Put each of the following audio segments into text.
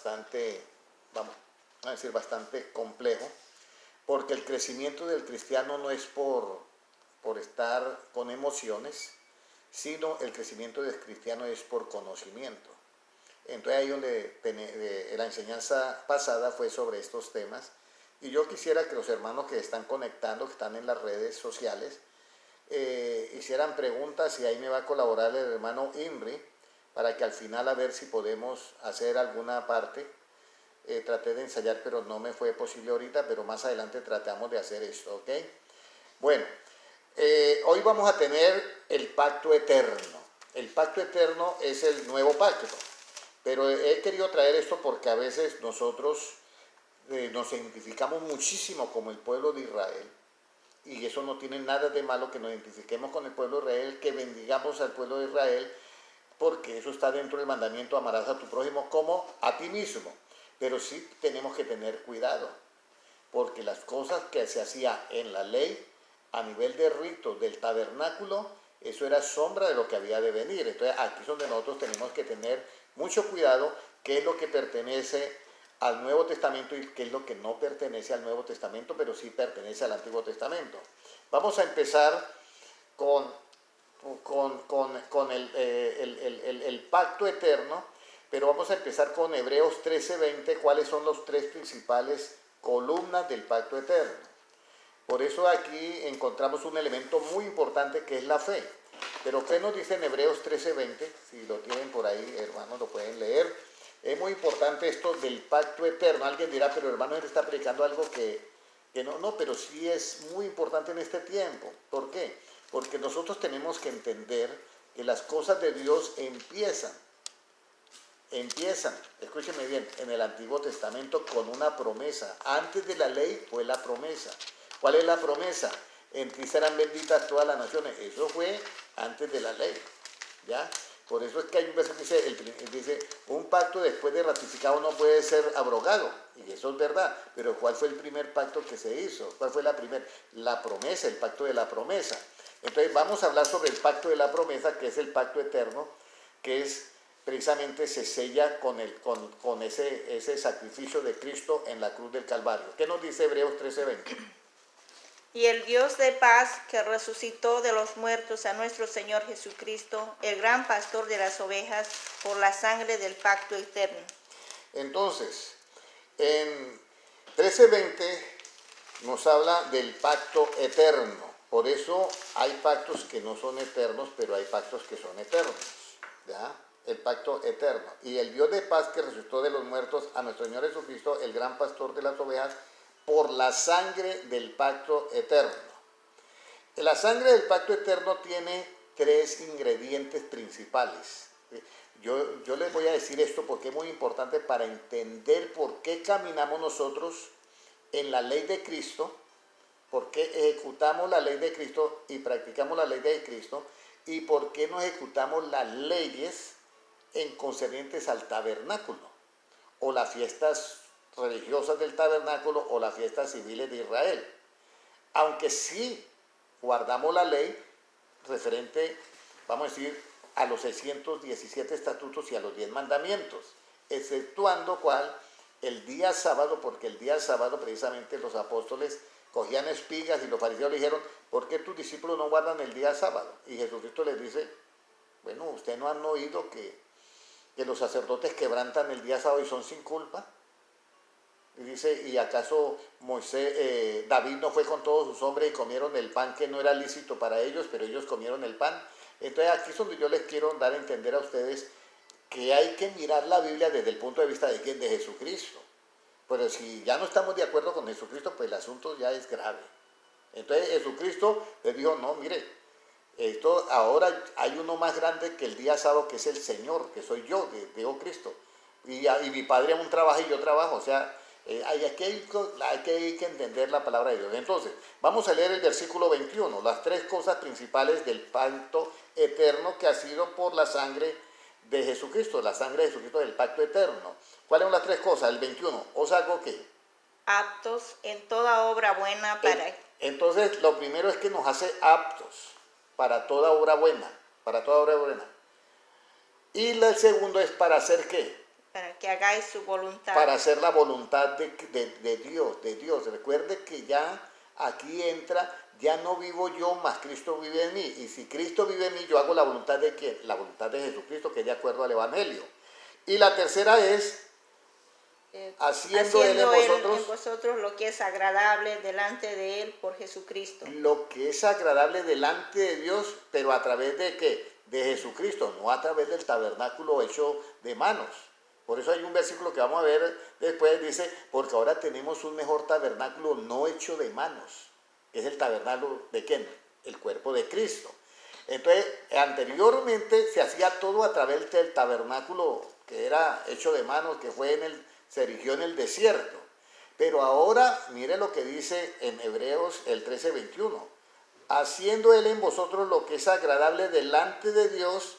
bastante, vamos a decir, bastante complejo, porque el crecimiento del cristiano no es por estar con emociones, sino el crecimiento del cristiano es por conocimiento. Entonces ahí donde la enseñanza pasada fue sobre estos temas, y yo quisiera que los hermanos que están conectando, que están en las redes sociales, hicieran preguntas, y ahí me va a colaborar el hermano Imri, para que al final a ver si podemos hacer alguna parte. Traté de ensayar, pero no me fue posible ahorita, pero más adelante tratamos de hacer esto, ¿ok? Bueno, hoy vamos a tener el pacto eterno. El pacto eterno es el nuevo pacto, pero he querido traer esto porque a veces nosotros nos identificamos muchísimo como el pueblo de Israel, y eso no tiene nada de malo que nos identifiquemos con el pueblo de Israel, que bendigamos al pueblo de Israel, porque eso está dentro del mandamiento: amarás a tu prójimo como a ti mismo. Pero sí tenemos que tener cuidado, porque las cosas que se hacía en la ley, a nivel de rito del tabernáculo, eso era sombra de lo que había de venir. Entonces aquí es donde nosotros tenemos que tener mucho cuidado, qué es lo que pertenece al Nuevo Testamento y qué es lo que no pertenece al Nuevo Testamento, pero sí pertenece al Antiguo Testamento. Vamos a empezar con el pacto eterno, pero vamos a empezar con Hebreos 13:20, cuáles son los tres principales columnas del pacto eterno. Por eso aquí encontramos un elemento muy importante, que es la fe. Pero ¿qué nos dice en Hebreos 13:20? Si lo tienen por ahí, hermanos, lo pueden leer. Es muy importante esto del pacto eterno. Alguien dirá, pero hermano, él está predicando algo que no, pero sí es muy importante en este tiempo. ¿Por qué? Porque nosotros tenemos que entender que las cosas de Dios empiezan, escúcheme bien, en el Antiguo Testamento con una promesa. Antes de la ley fue la promesa. ¿Cuál es la promesa? En ti serán benditas todas las naciones. Eso fue antes de la ley, ¿ya? Por eso es que hay un verso que dice, un pacto después de ratificado no puede ser abrogado. Y eso es verdad. Pero ¿cuál fue el primer pacto que se hizo? ¿Cuál fue la primera? La promesa, el pacto de la promesa. Entonces vamos a hablar sobre el pacto de la promesa, que es el pacto eterno, que es precisamente se sella con ese sacrificio de Cristo en la cruz del Calvario. ¿Qué nos dice Hebreos 13:20? Y el Dios de paz, que resucitó de los muertos a nuestro Señor Jesucristo, el gran pastor de las ovejas, por la sangre del pacto eterno. Entonces, en 13:20 nos habla del pacto eterno. Por eso hay pactos que no son eternos, pero hay pactos que son eternos, ¿ya? El pacto eterno. Y el Dios de paz, que resucitó de los muertos a nuestro Señor Jesucristo, el gran pastor de las ovejas, por la sangre del pacto eterno. La sangre del pacto eterno tiene tres ingredientes principales. Yo les voy a decir esto porque es muy importante para entender por qué caminamos nosotros en la ley de Cristo, por qué ejecutamos la ley de Cristo y practicamos la ley de Cristo, y por qué no ejecutamos las leyes en concernientes al tabernáculo, o las fiestas religiosas del tabernáculo, o las fiestas civiles de Israel. Aunque sí guardamos la ley referente, vamos a decir, a los 617 estatutos y a los 10 mandamientos, exceptuando cuál, el día sábado, porque el día sábado precisamente los apóstoles cogían espigas y los fariseos le dijeron, ¿por qué tus discípulos no guardan el día sábado? Y Jesucristo les dice, bueno, ¿ustedes no han oído que los sacerdotes quebrantan el día sábado y son sin culpa? Y dice, ¿y acaso David no fue con todos sus hombres y comieron el pan que no era lícito para ellos, pero ellos comieron el pan? Entonces aquí es donde yo les quiero dar a entender a ustedes que hay que mirar la Biblia desde el punto de vista de ¿quién? De Jesucristo. Pero si ya no estamos de acuerdo con Jesucristo, pues el asunto ya es grave. Entonces Jesucristo les dijo, no, mire, esto ahora hay uno más grande que el día sábado, que es el Señor, que soy yo, dijo Cristo. Y mi Padre aún trabaja y yo trabajo, o sea, hay que entender la palabra de Dios. Entonces, vamos a leer el versículo 21, las tres cosas principales del pacto eterno que ha sido por la sangre de Jesucristo, la sangre de Jesucristo del pacto eterno. ¿Cuáles son las tres cosas? El 21, ¿os hago qué? Aptos en toda obra buena para... Entonces, lo primero es que nos hace aptos para toda obra buena, para toda obra buena. Y el segundo es para hacer ¿qué? para que hagáis su voluntad. Para hacer la voluntad de Dios. Recuerde que ya aquí entra, ya no vivo yo, mas Cristo vive en mí. Y si Cristo vive en mí, yo hago la voluntad de ¿quién? La voluntad de Jesucristo, que es de acuerdo al Evangelio. Y la tercera es, haciendo Él en vosotros lo que es agradable delante de Él por Jesucristo. Lo que es agradable delante de Dios, pero a través de ¿qué? De Jesucristo, no a través del tabernáculo hecho de manos. Por eso hay un versículo que vamos a ver después, dice, porque ahora tenemos un mejor tabernáculo no hecho de manos, que es el tabernáculo de ¿quién? El cuerpo de Cristo. Entonces, anteriormente se hacía todo a través del tabernáculo que era hecho de manos, que se erigió en el desierto. Pero ahora, mire lo que dice en Hebreos el 13:21. Haciendo Él en vosotros lo que es agradable delante de Dios,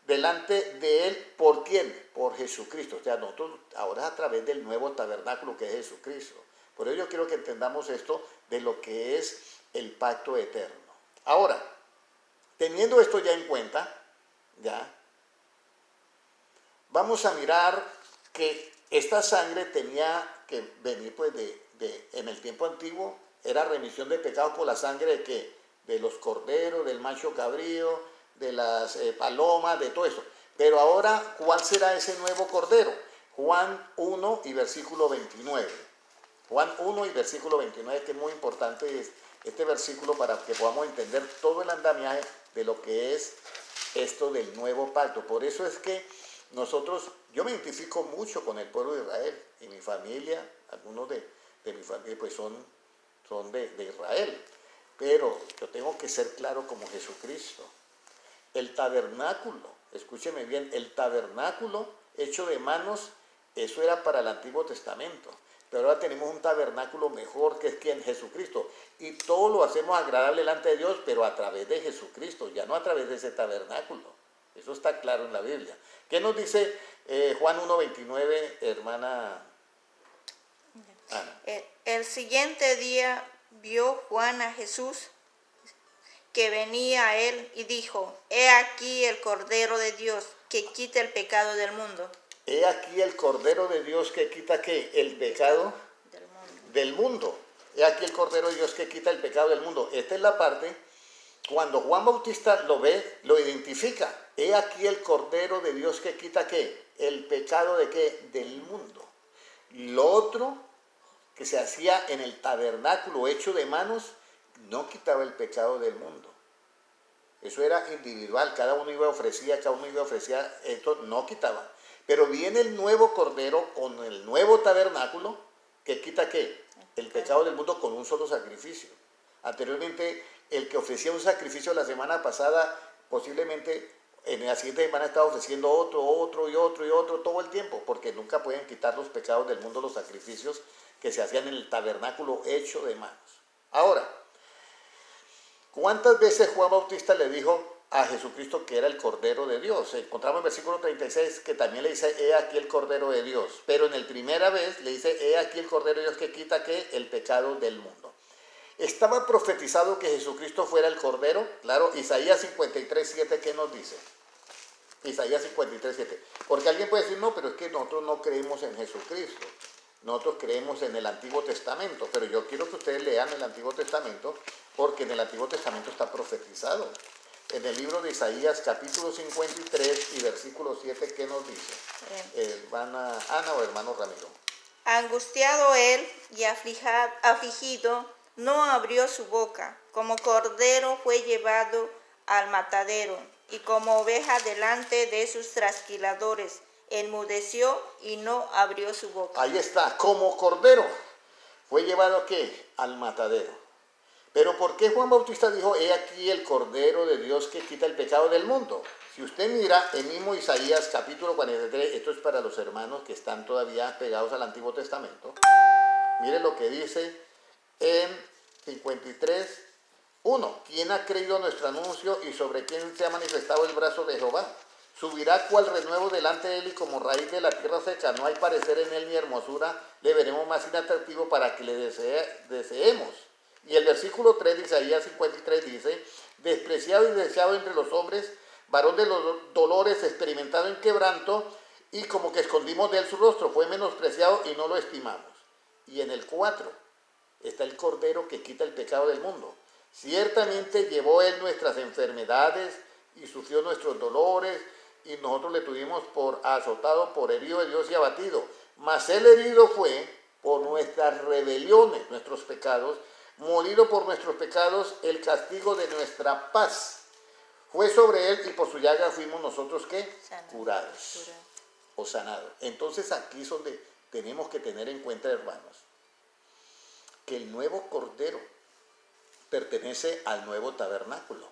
delante de Él, ¿por quién? Por Jesucristo. O sea, nosotros ahora es a través del nuevo tabernáculo que es Jesucristo. Por ello yo quiero que entendamos esto de lo que es el pacto eterno. Ahora, teniendo esto ya en cuenta, ya, vamos a mirar que esta sangre tenía que venir pues en el tiempo antiguo, era remisión de pecados por la sangre de ¿qué? De los corderos, del macho cabrío, de las palomas, de todo eso. Pero ahora, ¿cuál será ese nuevo cordero? Juan 1 y versículo 29. Juan 1 y versículo 29, que es muy importante este versículo para que podamos entender todo el andamiaje de lo que es esto del nuevo pacto. Por eso es que yo me identifico mucho con el pueblo de Israel y mi familia, algunos de mi familia pues son de Israel, pero yo tengo que ser claro como Jesucristo. El tabernáculo, escúcheme bien, el tabernáculo hecho de manos, eso era para el Antiguo Testamento, pero ahora tenemos un tabernáculo mejor que es quien Jesucristo, y todo lo hacemos agradable delante de Dios, pero a través de Jesucristo, ya no a través de ese tabernáculo. Eso está claro en la Biblia. ¿Qué nos dice Juan 1:29, hermana Ana? El siguiente día vio Juan a Jesús que venía a él y dijo: He aquí el Cordero de Dios que quita el pecado del mundo. He aquí el Cordero de Dios que quita ¿qué? El pecado del mundo. He aquí el Cordero de Dios que quita el pecado del mundo. Esta es la parte, cuando Juan Bautista lo ve, lo identifica. He aquí el Cordero de Dios que quita ¿qué? El pecado de ¿qué? Del mundo. Lo otro que se hacía en el tabernáculo hecho de manos, no quitaba el pecado del mundo. Eso era individual, cada uno iba a ofrecer, esto no quitaba. Pero viene el nuevo Cordero con el nuevo tabernáculo que quita ¿qué? El pecado del mundo con un solo sacrificio. Anteriormente, el que ofrecía un sacrificio la semana pasada, posiblemente en la siguiente semana estaba ofreciendo otro todo el tiempo, porque nunca pueden quitar los pecados del mundo los sacrificios que se hacían en el tabernáculo hecho de manos. Ahora, ¿cuántas veces Juan Bautista le dijo a Jesucristo que era el Cordero de Dios? Encontramos en versículo 36 que también le dice, he aquí el Cordero de Dios. Pero en la primera vez le dice, he aquí el Cordero de Dios que quita ¿qué? El pecado del mundo. ¿Estaba profetizado que Jesucristo fuera el Cordero? Claro, Isaías 53:7, ¿qué nos dice? Isaías 53:7. Porque alguien puede decir, no, pero es que nosotros no creemos en Jesucristo. Nosotros creemos en el Antiguo Testamento, pero yo quiero que ustedes lean el Antiguo Testamento, porque en el Antiguo Testamento está profetizado. En el libro de Isaías, capítulo 53 y versículo 7, ¿qué nos dice? Hermana Ana o hermano Ramiro. Angustiado él y afligido, no abrió su boca. Como cordero fue llevado al matadero, y como oveja delante de sus trasquiladores, enmudeció y no abrió su boca. Ahí está, como cordero fue llevado ¿a qué? Al matadero. Pero ¿por qué Juan Bautista dijo, he aquí el Cordero de Dios que quita el pecado del mundo? Si usted mira el mismo Isaías capítulo 43, esto es para los hermanos que están todavía pegados al Antiguo Testamento. Mire lo que dice en 53:1. ¿Quién ha creído nuestro anuncio y sobre quién se ha manifestado el brazo de Jehová? Subirá cual renuevo delante de él y como raíz de la tierra seca. No hay parecer en él ni hermosura. Le veremos más inatractivo para que le deseemos. Y el versículo 3 de Isaías 53 dice, despreciado y deseado entre los hombres, varón de los dolores, experimentado en quebranto, y como que escondimos de él su rostro, fue menospreciado y no lo estimamos. Y en el 4 está el Cordero que quita el pecado del mundo. Ciertamente llevó él nuestras enfermedades y sufrió nuestros dolores, y nosotros le tuvimos por azotado, por herido de Dios y abatido. Mas él herido fue por nuestras rebeliones, nuestros pecados, molido por nuestros pecados, el castigo de nuestra paz fue sobre él, y por su llaga fuimos nosotros, ¿qué? Curados o sanados. Entonces aquí es donde tenemos que tener en cuenta, hermanos, que el nuevo Cordero pertenece al nuevo tabernáculo.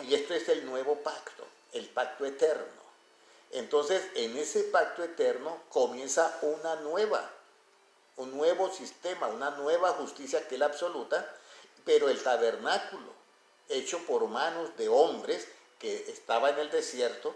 Y esto es el nuevo pacto, el pacto eterno. Entonces, en ese pacto eterno comienza un nuevo sistema, una nueva justicia que es la absoluta, pero el tabernáculo, hecho por manos de hombres que estaba en el desierto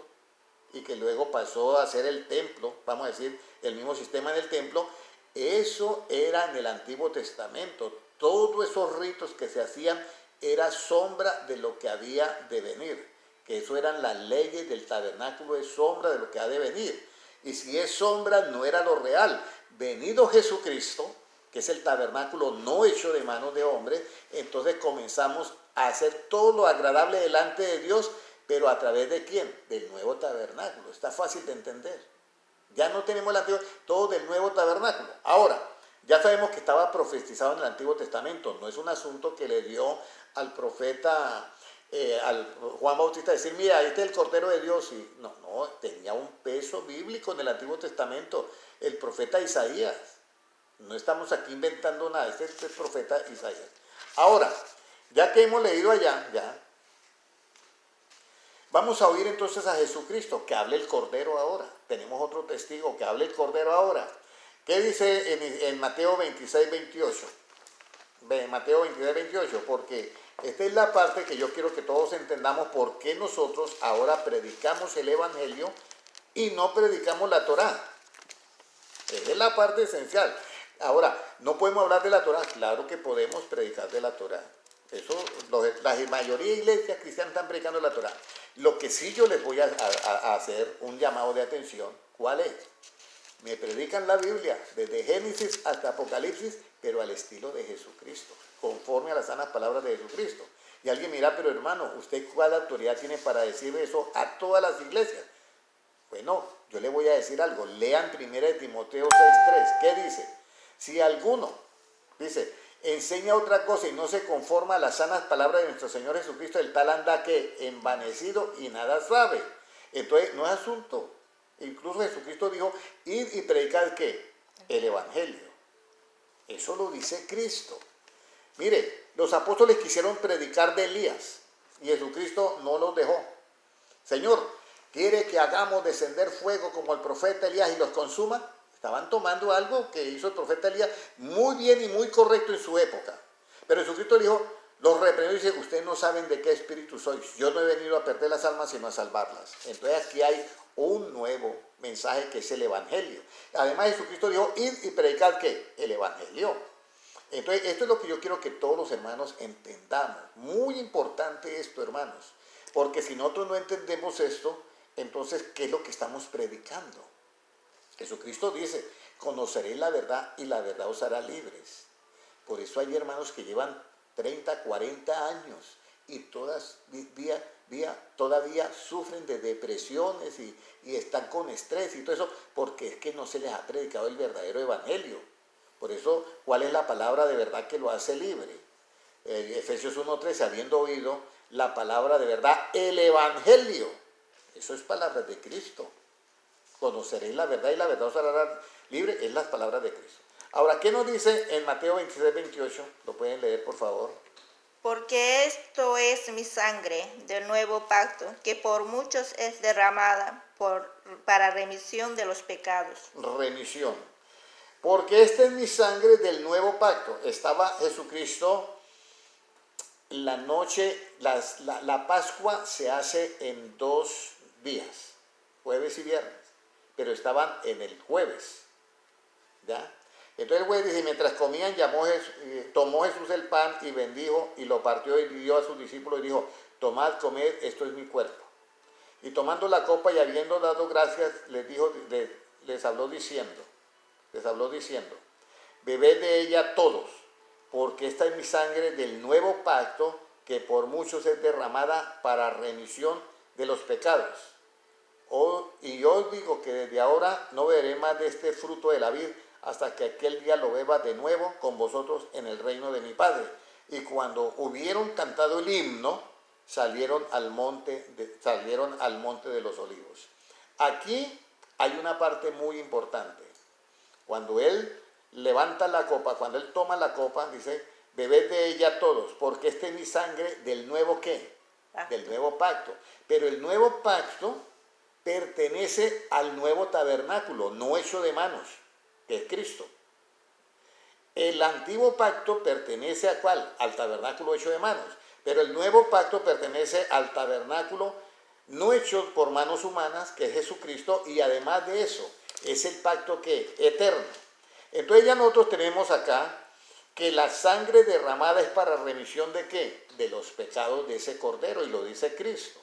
y que luego pasó a ser el templo, vamos a decir, el mismo sistema del templo, eso era en el Antiguo Testamento. Todos esos ritos que se hacían era sombra de lo que había de venir, que eso eran las leyes del tabernáculo, es sombra de lo que ha de venir. Y si es sombra, no era lo real. Venido Jesucristo, que es el tabernáculo no hecho de manos de hombres, entonces comenzamos a hacer todo lo agradable delante de Dios, pero a través de ¿quién? Del nuevo tabernáculo. Está fácil de entender. Ya no tenemos el antiguo, todo del nuevo tabernáculo. Ahora, ya sabemos que estaba profetizado en el Antiguo Testamento. No es un asunto que le dio al profeta, al Juan Bautista, decir, mira, este es el Cordero de Dios. Y no, tenía un peso bíblico en el Antiguo Testamento. El profeta Isaías. No estamos aquí inventando nada. Este es el profeta Isaías. Ahora, ya que hemos leído allá, ya, vamos a oír entonces a Jesucristo, que hable el Cordero ahora. Tenemos otro testigo, que hable el Cordero ahora. ¿Qué dice en Mateo 26, 28? Mateo 26, 28, porque esta es la parte que yo quiero que todos entendamos por qué nosotros ahora predicamos el Evangelio y no predicamos la Torá. Esa es la parte esencial. Ahora, ¿no podemos hablar de la Torá? Claro que podemos predicar de la Torá. Eso, la mayoría de iglesias cristianas están predicando la Torá. Lo que sí yo les voy a hacer un llamado de atención, ¿cuál es? Me predican la Biblia desde Génesis hasta Apocalipsis, pero al estilo de Jesucristo, conforme a las sanas palabras de Jesucristo. Y alguien mira, pero hermano, ¿usted cuál autoridad tiene para decir eso a todas las iglesias? Bueno, yo le voy a decir algo. Lean 1 Timoteo 6:3. ¿Qué dice? Si alguno, dice, enseña otra cosa y no se conforma a las sanas palabras de nuestro Señor Jesucristo, el tal anda que envanecido y nada sabe. Entonces, no es asunto. Incluso Jesucristo dijo, id y predicad ¿qué? El Evangelio. Eso lo dice Cristo. Mire, los apóstoles quisieron predicar de Elías y Jesucristo no los dejó. Señor, ¿quiere que hagamos descender fuego como el profeta Elías y los consuma? Estaban tomando algo que hizo el profeta Elías muy bien y muy correcto en su época. Pero Jesucristo dijo, los reprendió y dice, ustedes no saben de qué espíritu sois. Yo no he venido a perder las almas sino a salvarlas. Entonces aquí hay un nuevo mensaje que es el Evangelio. Además Jesucristo dijo, id y predicad ¿qué? El Evangelio. Entonces esto es lo que yo quiero que todos los hermanos entendamos. Muy importante esto, hermanos. Porque si nosotros no entendemos esto, entonces ¿qué es lo que estamos predicando? Jesucristo dice, conoceréis la verdad y la verdad os hará libres. Por eso hay hermanos que llevan 30, 40 años y todavía sufren de depresiones y están con estrés y todo eso, porque es que no se les ha predicado el verdadero evangelio. Por eso, ¿cuál es la palabra de verdad que lo hace libre? Efesios 1:13, habiendo oído la palabra de verdad, el evangelio. Eso es palabra de Cristo. Conoceréis la verdad y la verdad os hará libre, es las palabras de Cristo. Ahora, ¿qué nos dice en Mateo 26, 28? ¿Lo pueden leer, por favor? Porque esto es mi sangre del nuevo pacto, que por muchos es derramada para remisión de los pecados. Remisión. Porque esta es mi sangre del nuevo pacto. Estaba Jesucristo la noche, la Pascua se hace en 2 días, jueves y viernes, pero estaban en el jueves, ¿ya? Entonces el jueves dice, mientras comían, tomó Jesús el pan y bendijo y lo partió y dio a sus discípulos y dijo, tomad, comed, esto es mi cuerpo. Y tomando la copa y habiendo dado gracias, les habló diciendo, bebed de ella todos, porque esta es mi sangre del nuevo pacto, que por muchos es derramada para remisión de los pecados. Y yo os digo que desde ahora no beberé más de este fruto de la vid, hasta que aquel día lo beba de nuevo con vosotros en el reino de mi Padre. Y cuando hubieron cantado el himno, salieron al monte de los olivos. Aquí hay una parte muy importante. Cuando él levanta la copa, cuando él toma la copa, dice, bebed de ella todos, porque esta es mi sangre del nuevo ¿qué? Del nuevo pacto. Pero el nuevo pacto pertenece al nuevo tabernáculo, no hecho de manos, que es Cristo. El antiguo pacto pertenece ¿a cuál? Al tabernáculo hecho de manos. Pero el nuevo pacto pertenece al tabernáculo no hecho por manos humanas, que es Jesucristo, y además de eso, es el pacto que eterno. Entonces ya nosotros tenemos acá que la sangre derramada es para remisión de ¿qué? De los pecados de ese cordero, y lo dice Cristo,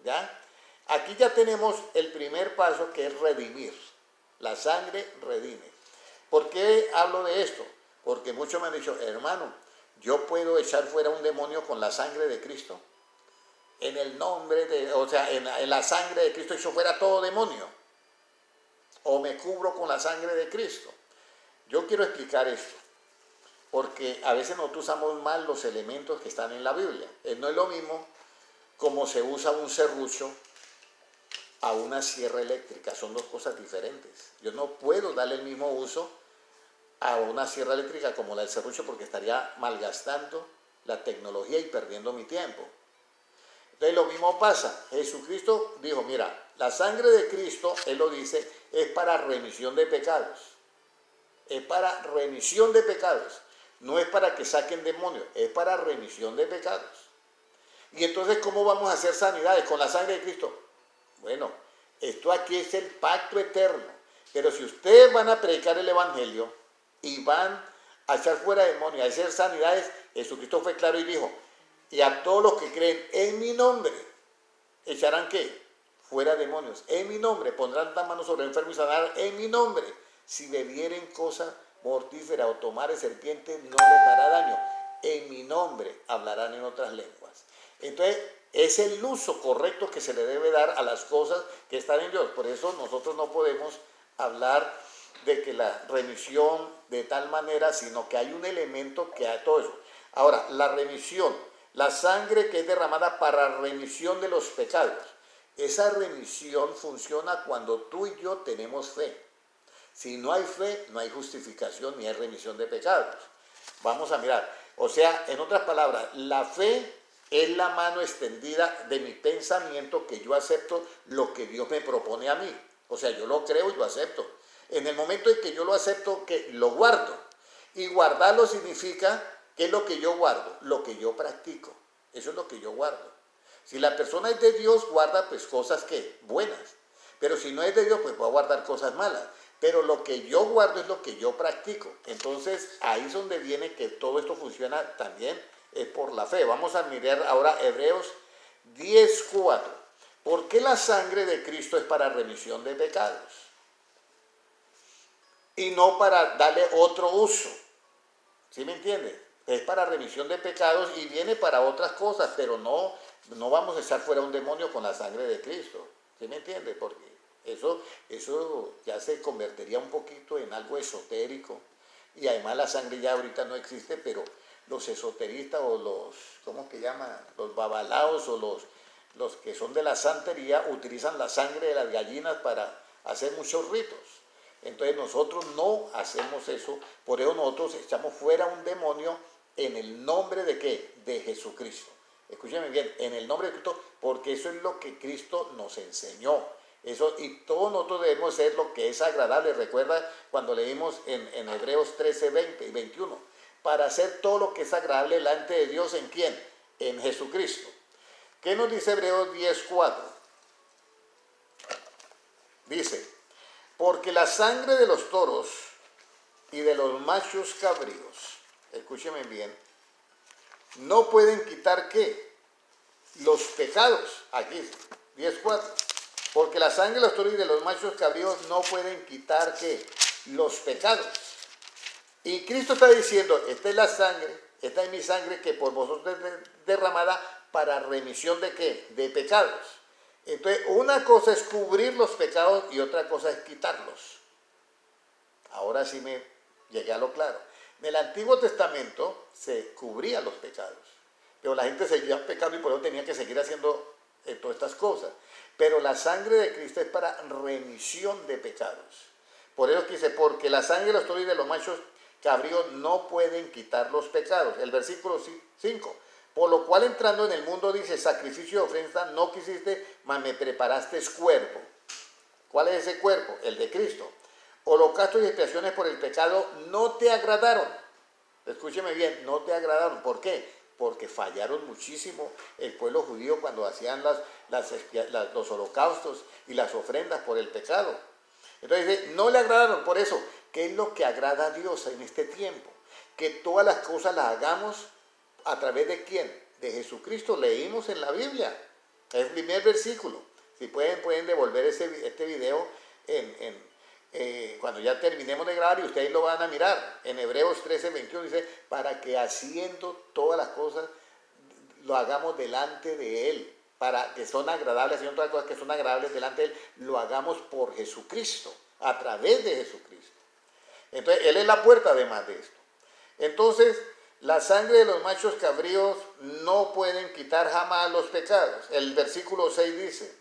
¿ya? Aquí ya tenemos el primer paso, que es redimir. La sangre redime. ¿Por qué hablo de esto? Porque muchos me han dicho, hermano, ¿yo puedo echar fuera un demonio con la sangre de Cristo? En el nombre de, o sea, en la sangre de Cristo echo fuera todo demonio. O me cubro con la sangre de Cristo. Yo quiero explicar esto, porque a veces nosotros usamos mal los elementos que están en la Biblia. No es lo mismo como se usa un serrucho a una sierra eléctrica, son dos cosas diferentes. Yo no puedo darle el mismo uso a una sierra eléctrica como la del serrucho, porque estaría malgastando la tecnología y perdiendo mi tiempo. Entonces lo mismo pasa. Jesucristo dijo, mira, la sangre de Cristo, él lo dice, es para remisión de pecados. Es para remisión de pecados. No es para que saquen demonios, es para remisión de pecados. Y entonces, ¿cómo vamos a hacer sanidades con la sangre de Cristo? Bueno, esto aquí es el pacto eterno. Pero si ustedes van a predicar el evangelio y van a echar fuera demonios, a hacer sanidades, Jesucristo fue claro y dijo, y a todos los que creen en mi nombre, echarán ¿qué? Fuera demonios. En mi nombre, pondrán las manos sobre el enfermo y sanarán en mi nombre. Si bebieren cosa mortífera o tomaren serpiente, no les hará daño. En mi nombre hablarán en otras lenguas. Entonces, es el uso correcto que se le debe dar a las cosas que están en Dios. Por eso nosotros no podemos hablar de que la remisión de tal manera, sino que hay un elemento que hay todo eso. Ahora, la remisión, la sangre que es derramada para remisión de los pecados. Esa remisión funciona cuando tú y yo tenemos fe. Si no hay fe, no hay justificación ni hay remisión de pecados. Vamos a mirar. O sea, en otras palabras, la fe es la mano extendida de mi pensamiento, que yo acepto lo que Dios me propone a mí. O sea, yo lo creo y lo acepto. En el momento en que yo lo acepto, que lo guardo. Y guardarlo significa, ¿qué es lo que yo guardo? Lo que yo practico. Eso es lo que yo guardo. Si la persona es de Dios, guarda pues cosas que buenas. Pero si no es de Dios, pues va a guardar cosas malas. Pero lo que yo guardo es lo que yo practico. Entonces, ahí es donde viene que todo esto funciona también por la fe. Vamos a mirar ahora Hebreos 10:4. ¿Por qué la sangre de Cristo es para remisión de pecados? Y no para darle otro uso. ¿Sí me entiende? Es para remisión de pecados y viene para otras cosas, pero no vamos a echar fuera un demonio con la sangre de Cristo. ¿Sí me entiende? Porque eso ya se convertiría un poquito en algo esotérico. Y además la sangre ya ahorita no existe, pero los esoteristas o los, ¿cómo que llaman? Los babalaos o los que son de la santería utilizan la sangre de las gallinas para hacer muchos ritos. Entonces nosotros no hacemos eso, por eso nosotros echamos fuera un demonio en el nombre de ¿qué? De Jesucristo. Escúcheme bien, en el nombre de Cristo, porque eso es lo que Cristo nos enseñó. Eso, y todos nosotros debemos hacer lo que es agradable. Recuerda cuando leímos en Hebreos 13, 20 y 21. Para hacer todo lo que es agradable delante de Dios, ¿en quién? En Jesucristo. ¿Qué nos dice Hebreos 10:4? Dice, porque la sangre de los toros y de los machos cabríos, escúcheme bien, no pueden quitar ¿qué? Los pecados. Aquí, 10:4. porque la sangre de los toros y de los machos cabríos no pueden quitar ¿qué? Los pecados. Y Cristo está diciendo, esta es la sangre, esta es mi sangre que por vosotros es derramada para remisión ¿de qué? De pecados. Entonces, una cosa es cubrir los pecados y otra cosa es quitarlos. Ahora sí me llegué a lo claro. En el Antiguo Testamento se cubrían los pecados, pero la gente seguía pecando y por eso tenía que seguir haciendo todas estas cosas. Pero la sangre de Cristo es para remisión de pecados. Por eso que dice, porque la sangre de los toros y de los machos cabríos no pueden quitar los pecados. El versículo 5. Por lo cual entrando en el mundo dice, sacrificio y ofrenda no quisiste, mas me preparaste cuerpo. ¿Cuál es ese cuerpo? El de Cristo. Holocaustos y expiaciones por el pecado no te agradaron. Escúcheme bien, no te agradaron. ¿Por qué? Porque fallaron muchísimo el pueblo judío cuando hacían los holocaustos y las ofrendas por el pecado. Entonces dice, no le agradaron. Por eso, ¿qué es lo que agrada a Dios en este tiempo? Que todas las cosas las hagamos a través de ¿quién? De Jesucristo. Leímos en la Biblia. Es el primer versículo. Si pueden devolver este video cuando ya terminemos de grabar y ustedes lo van a mirar. En Hebreos 13:21 dice, para que haciendo todas las cosas lo hagamos delante de Él. Para que son agradables, haciendo todas las cosas que son agradables delante de Él, lo hagamos por Jesucristo, a través de Jesucristo. Entonces, Él es la puerta además de esto. Entonces, la sangre de los machos cabríos no pueden quitar jamás los pecados. El versículo 6 dice,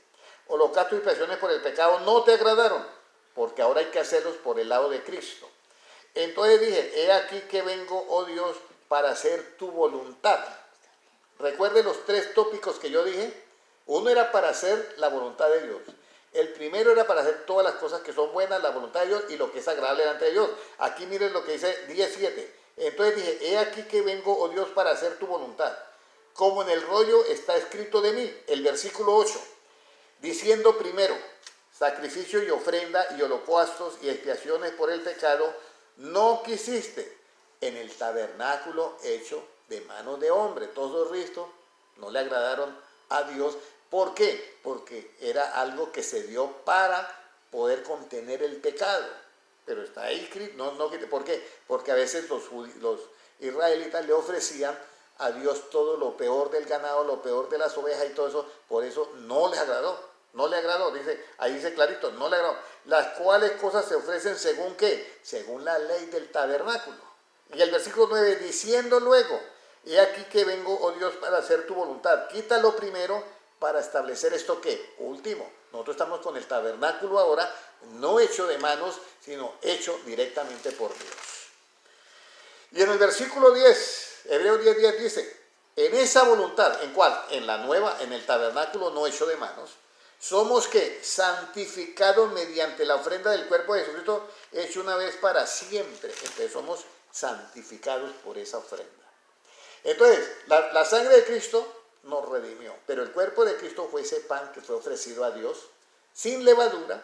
holocaustos y expiaciones por el pecado no te agradaron, porque ahora hay que hacerlos por el lado de Cristo. Entonces dije, he aquí que vengo, oh Dios, para hacer tu voluntad. Recuerde los 3 tópicos que yo dije. Uno era para hacer la voluntad de Dios. El primero era para hacer todas las cosas que son buenas, la voluntad de Dios y lo que es agradable delante de Dios. Aquí miren lo que dice 10:7. Entonces dije, he aquí que vengo, oh Dios, para hacer tu voluntad. Como en el rollo está escrito de mí. El versículo 8. Diciendo primero, sacrificio y ofrenda y holocaustos y expiaciones por el pecado no quisiste en el tabernáculo hecho de manos de hombre. Todos los ristos no le agradaron a Dios. ¿Por qué? Porque era algo que se dio para poder contener el pecado. Pero está ahí, ¿por qué? Porque a veces los israelitas le ofrecían a Dios todo lo peor del ganado, lo peor de las ovejas y todo eso. Por eso no les agradó. No le agradó, ahí dice clarito, no le agradó. Las cuales cosas se ofrecen según ¿qué? Según la ley del tabernáculo. Y el versículo 9, diciendo luego, he aquí que vengo, oh Dios, para hacer tu voluntad. Quítalo primero para establecer esto ¿qué? Último. Nosotros estamos con el tabernáculo ahora, no hecho de manos, sino hecho directamente por Dios. Y en el versículo 10, Hebreos 10:10 dice, en esa voluntad, ¿en cuál? En la nueva, en el tabernáculo no hecho de manos, somos que santificados mediante la ofrenda del cuerpo de Jesucristo, hecho una vez para siempre. Entonces somos santificados por esa ofrenda. Entonces, la sangre de Cristo nos redimió, pero el cuerpo de Cristo fue ese pan que fue ofrecido a Dios sin levadura,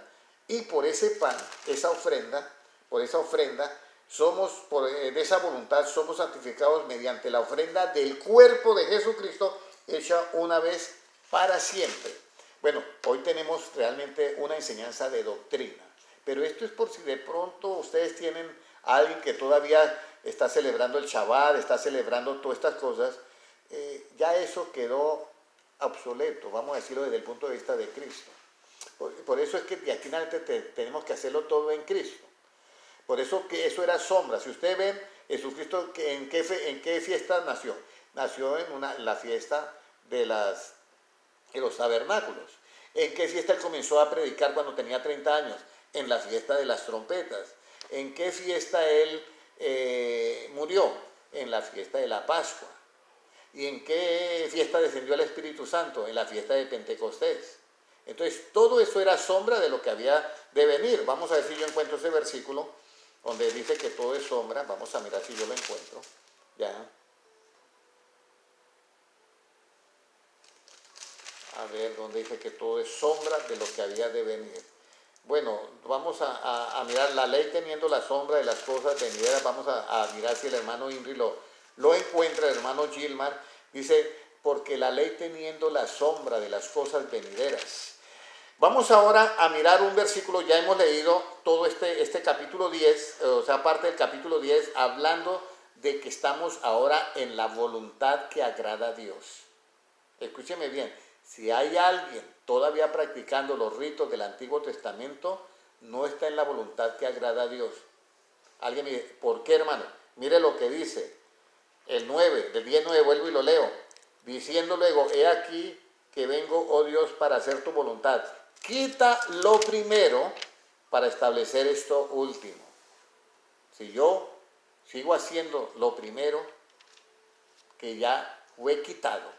y por ese pan, por esa ofrenda, de esa voluntad somos santificados mediante la ofrenda del cuerpo de Jesucristo, hecha una vez para siempre. Bueno, hoy tenemos realmente una enseñanza de doctrina, pero esto es por si de pronto ustedes tienen a alguien que todavía está celebrando el Shabbat, está celebrando todas estas cosas, ya eso quedó obsoleto, vamos a decirlo desde el punto de vista de Cristo. Por eso es que de aquí en adelante tenemos que hacerlo todo en Cristo. Por eso que eso era sombra. Si ustedes ven, Jesucristo, ¿en qué fiesta nació? Nació en la fiesta de los tabernáculos. ¿En qué fiesta él comenzó a predicar cuando tenía 30 años? En la fiesta de las trompetas. ¿En qué fiesta él murió? En la fiesta de la Pascua. ¿Y en qué fiesta descendió el Espíritu Santo? En la fiesta de Pentecostés. Entonces, todo eso era sombra de lo que había de venir. Vamos a ver si yo encuentro ese versículo donde dice que todo es sombra. Vamos a mirar si yo lo encuentro. Ya. A ver, donde dice que todo es sombra de lo que había de venir. Bueno, vamos a mirar la ley teniendo la sombra de las cosas venideras. Vamos a mirar si el hermano Inri lo encuentra, el hermano Gilmar. Dice, porque la ley teniendo la sombra de las cosas venideras. Vamos ahora a mirar un versículo, ya hemos leído todo este capítulo 10, o sea, parte del capítulo 10, hablando de que estamos ahora en la voluntad que agrada a Dios. Escúcheme bien, si hay alguien todavía practicando los ritos del Antiguo Testamento, no está en la voluntad que agrada a Dios. Alguien me dice, ¿por qué, hermano? Mire lo que dice el 9, del 10:9, vuelvo y lo leo, diciendo luego, he aquí que vengo, oh Dios, para hacer tu voluntad. Quita lo primero para establecer esto último. Si yo sigo haciendo lo primero que ya fue quitado,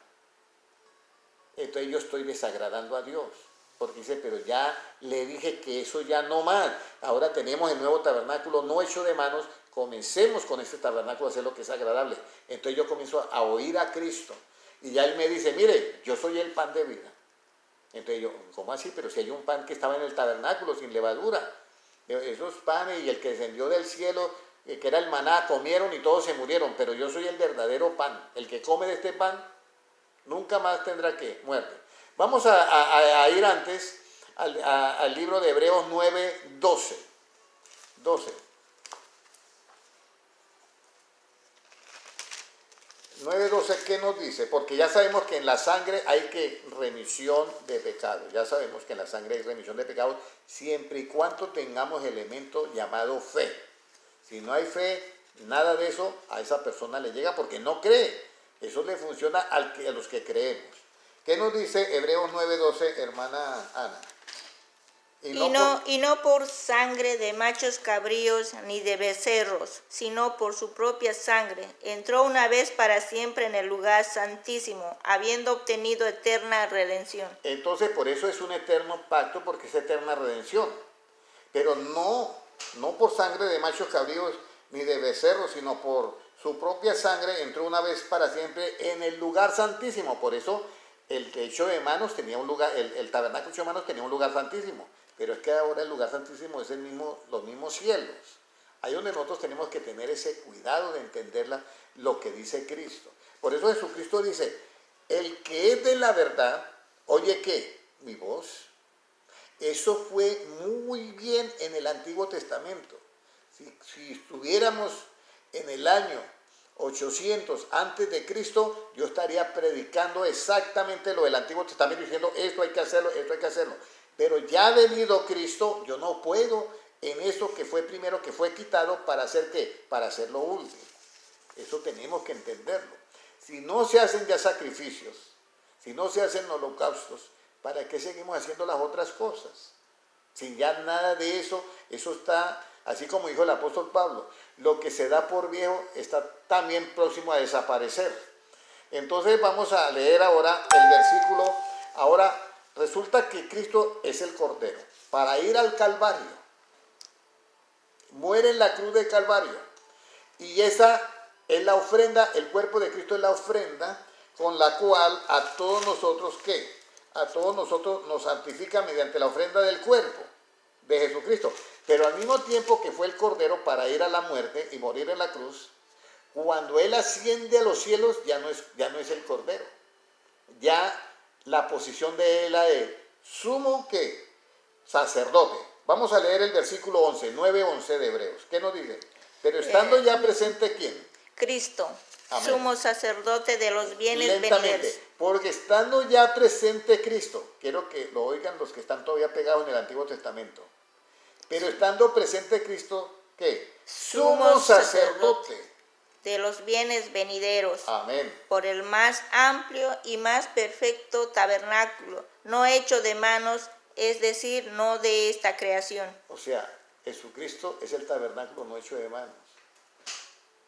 entonces yo estoy desagradando a Dios. Porque dice, pero ya le dije que eso ya no más. Ahora tenemos el nuevo tabernáculo no hecho de manos. Comencemos con este tabernáculo a hacer lo que es agradable. Entonces yo comienzo a oír a Cristo. Y ya Él me dice, mire, yo soy el pan de vida. Entonces yo, ¿cómo así? Pero si hay un pan que estaba en el tabernáculo sin levadura. Esos panes y el que descendió del cielo, que era el maná, comieron y todos se murieron. Pero yo soy el verdadero pan. El que come de este pan nunca más tendrá que muerte. Vamos a ir antes al libro de Hebreos 9:12. 9:12, ¿qué nos dice? Porque ya sabemos que en la sangre hay que remisión de pecados. Ya sabemos que en la sangre hay remisión de pecados siempre y cuando tengamos elemento llamado fe. Si no hay fe, nada de eso a esa persona le llega porque no cree. Eso le funciona a los que creemos. ¿Qué nos dice Hebreos 9:12, hermana Ana? Y no por sangre de machos cabríos ni de becerros, sino por su propia sangre. Entró una vez para siempre en el lugar santísimo, habiendo obtenido eterna redención. Entonces, por eso es un eterno pacto, porque es eterna redención. Pero no por sangre de machos cabríos ni de becerros, sino por su propia sangre entró una vez para siempre en el lugar santísimo. Por eso el hecho de manos tenía un lugar, el tabernáculo hecho de manos tenía un lugar santísimo. Pero es que ahora el lugar santísimo es los mismos cielos. Ahí donde nosotros tenemos que tener ese cuidado de entender lo que dice Cristo. Por eso Jesucristo dice, el que es de la verdad, oye ¿qué? Mi voz. Eso fue muy bien en el Antiguo Testamento. Si estuviéramos en el año 800 antes de Cristo, yo estaría predicando exactamente lo del Antiguo Testamento, diciendo esto hay que hacerlo, esto hay que hacerlo. Pero ya ha venido Cristo, yo no puedo en eso que fue primero, que fue quitado, ¿para hacer qué? Para hacer lo último. Eso tenemos que entenderlo. Si no se hacen ya sacrificios, si no se hacen holocaustos, ¿para qué seguimos haciendo las otras cosas? Sin ya nada de eso, eso está, así como dijo el apóstol Pablo, lo que se da por viejo está también próximo a desaparecer. Entonces vamos a leer ahora el versículo, ahora resulta que Cristo es el Cordero. Para ir al Calvario, muere en la cruz del Calvario. Y esa es la ofrenda, el cuerpo de Cristo es la ofrenda con la cual a todos nosotros, ¿qué? A todos nosotros nos santifica mediante la ofrenda del cuerpo de Jesucristo. Pero al mismo tiempo que fue el Cordero para ir a la muerte y morir en la cruz, cuando Él asciende a los cielos ya no es el Cordero. Ya la posición de Él es sumo ¿qué? Sacerdote. Vamos a leer el versículo 11, 9:11 de Hebreos. ¿Qué nos dice? Pero estando ya presente ¿quién? Cristo, Amén. sumo sacerdote de los bienes venideros. Porque estando ya presente Cristo, quiero que lo oigan los que están todavía pegados en el Antiguo Testamento. Pero estando presente Cristo, ¿qué? Sumo sacerdote de los bienes venideros. Amén. Por el más amplio y más perfecto tabernáculo, no hecho de manos, es decir, no de esta creación. O sea, Jesucristo es el tabernáculo no hecho de manos.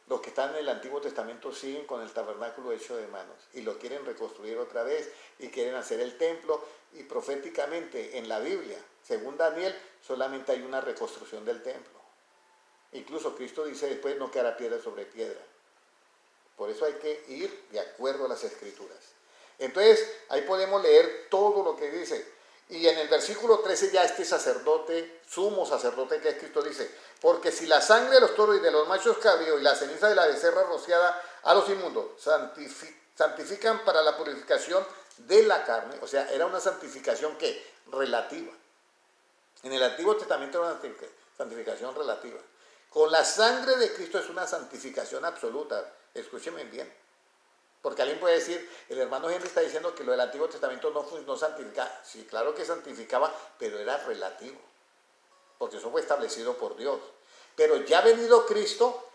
Los que están en el Antiguo Testamento siguen con el tabernáculo hecho de manos y lo quieren reconstruir otra vez y quieren hacer el templo, y proféticamente en la Biblia, según Daniel, solamente hay una reconstrucción del templo. Incluso Cristo dice después no quedará piedra sobre piedra. Por eso hay que ir de acuerdo a las Escrituras. Entonces ahí podemos leer todo lo que dice. Y en el versículo 13 ya este sacerdote, sumo sacerdote que es Cristo, dice: porque si la sangre de los toros y de los machos cabríos y la ceniza de la becerra rociada a los inmundos santifican para la purificación de la carne, o sea, era una santificación que relativa. En el Antiguo Testamento era una santificación relativa. Con la sangre de Cristo es una santificación absoluta. Escúcheme bien. Porque alguien puede decir, el hermano Henry está diciendo que lo del Antiguo Testamento no santificaba. Sí, claro que santificaba, pero era relativo. Porque eso fue establecido por Dios. Pero ya venido Cristo,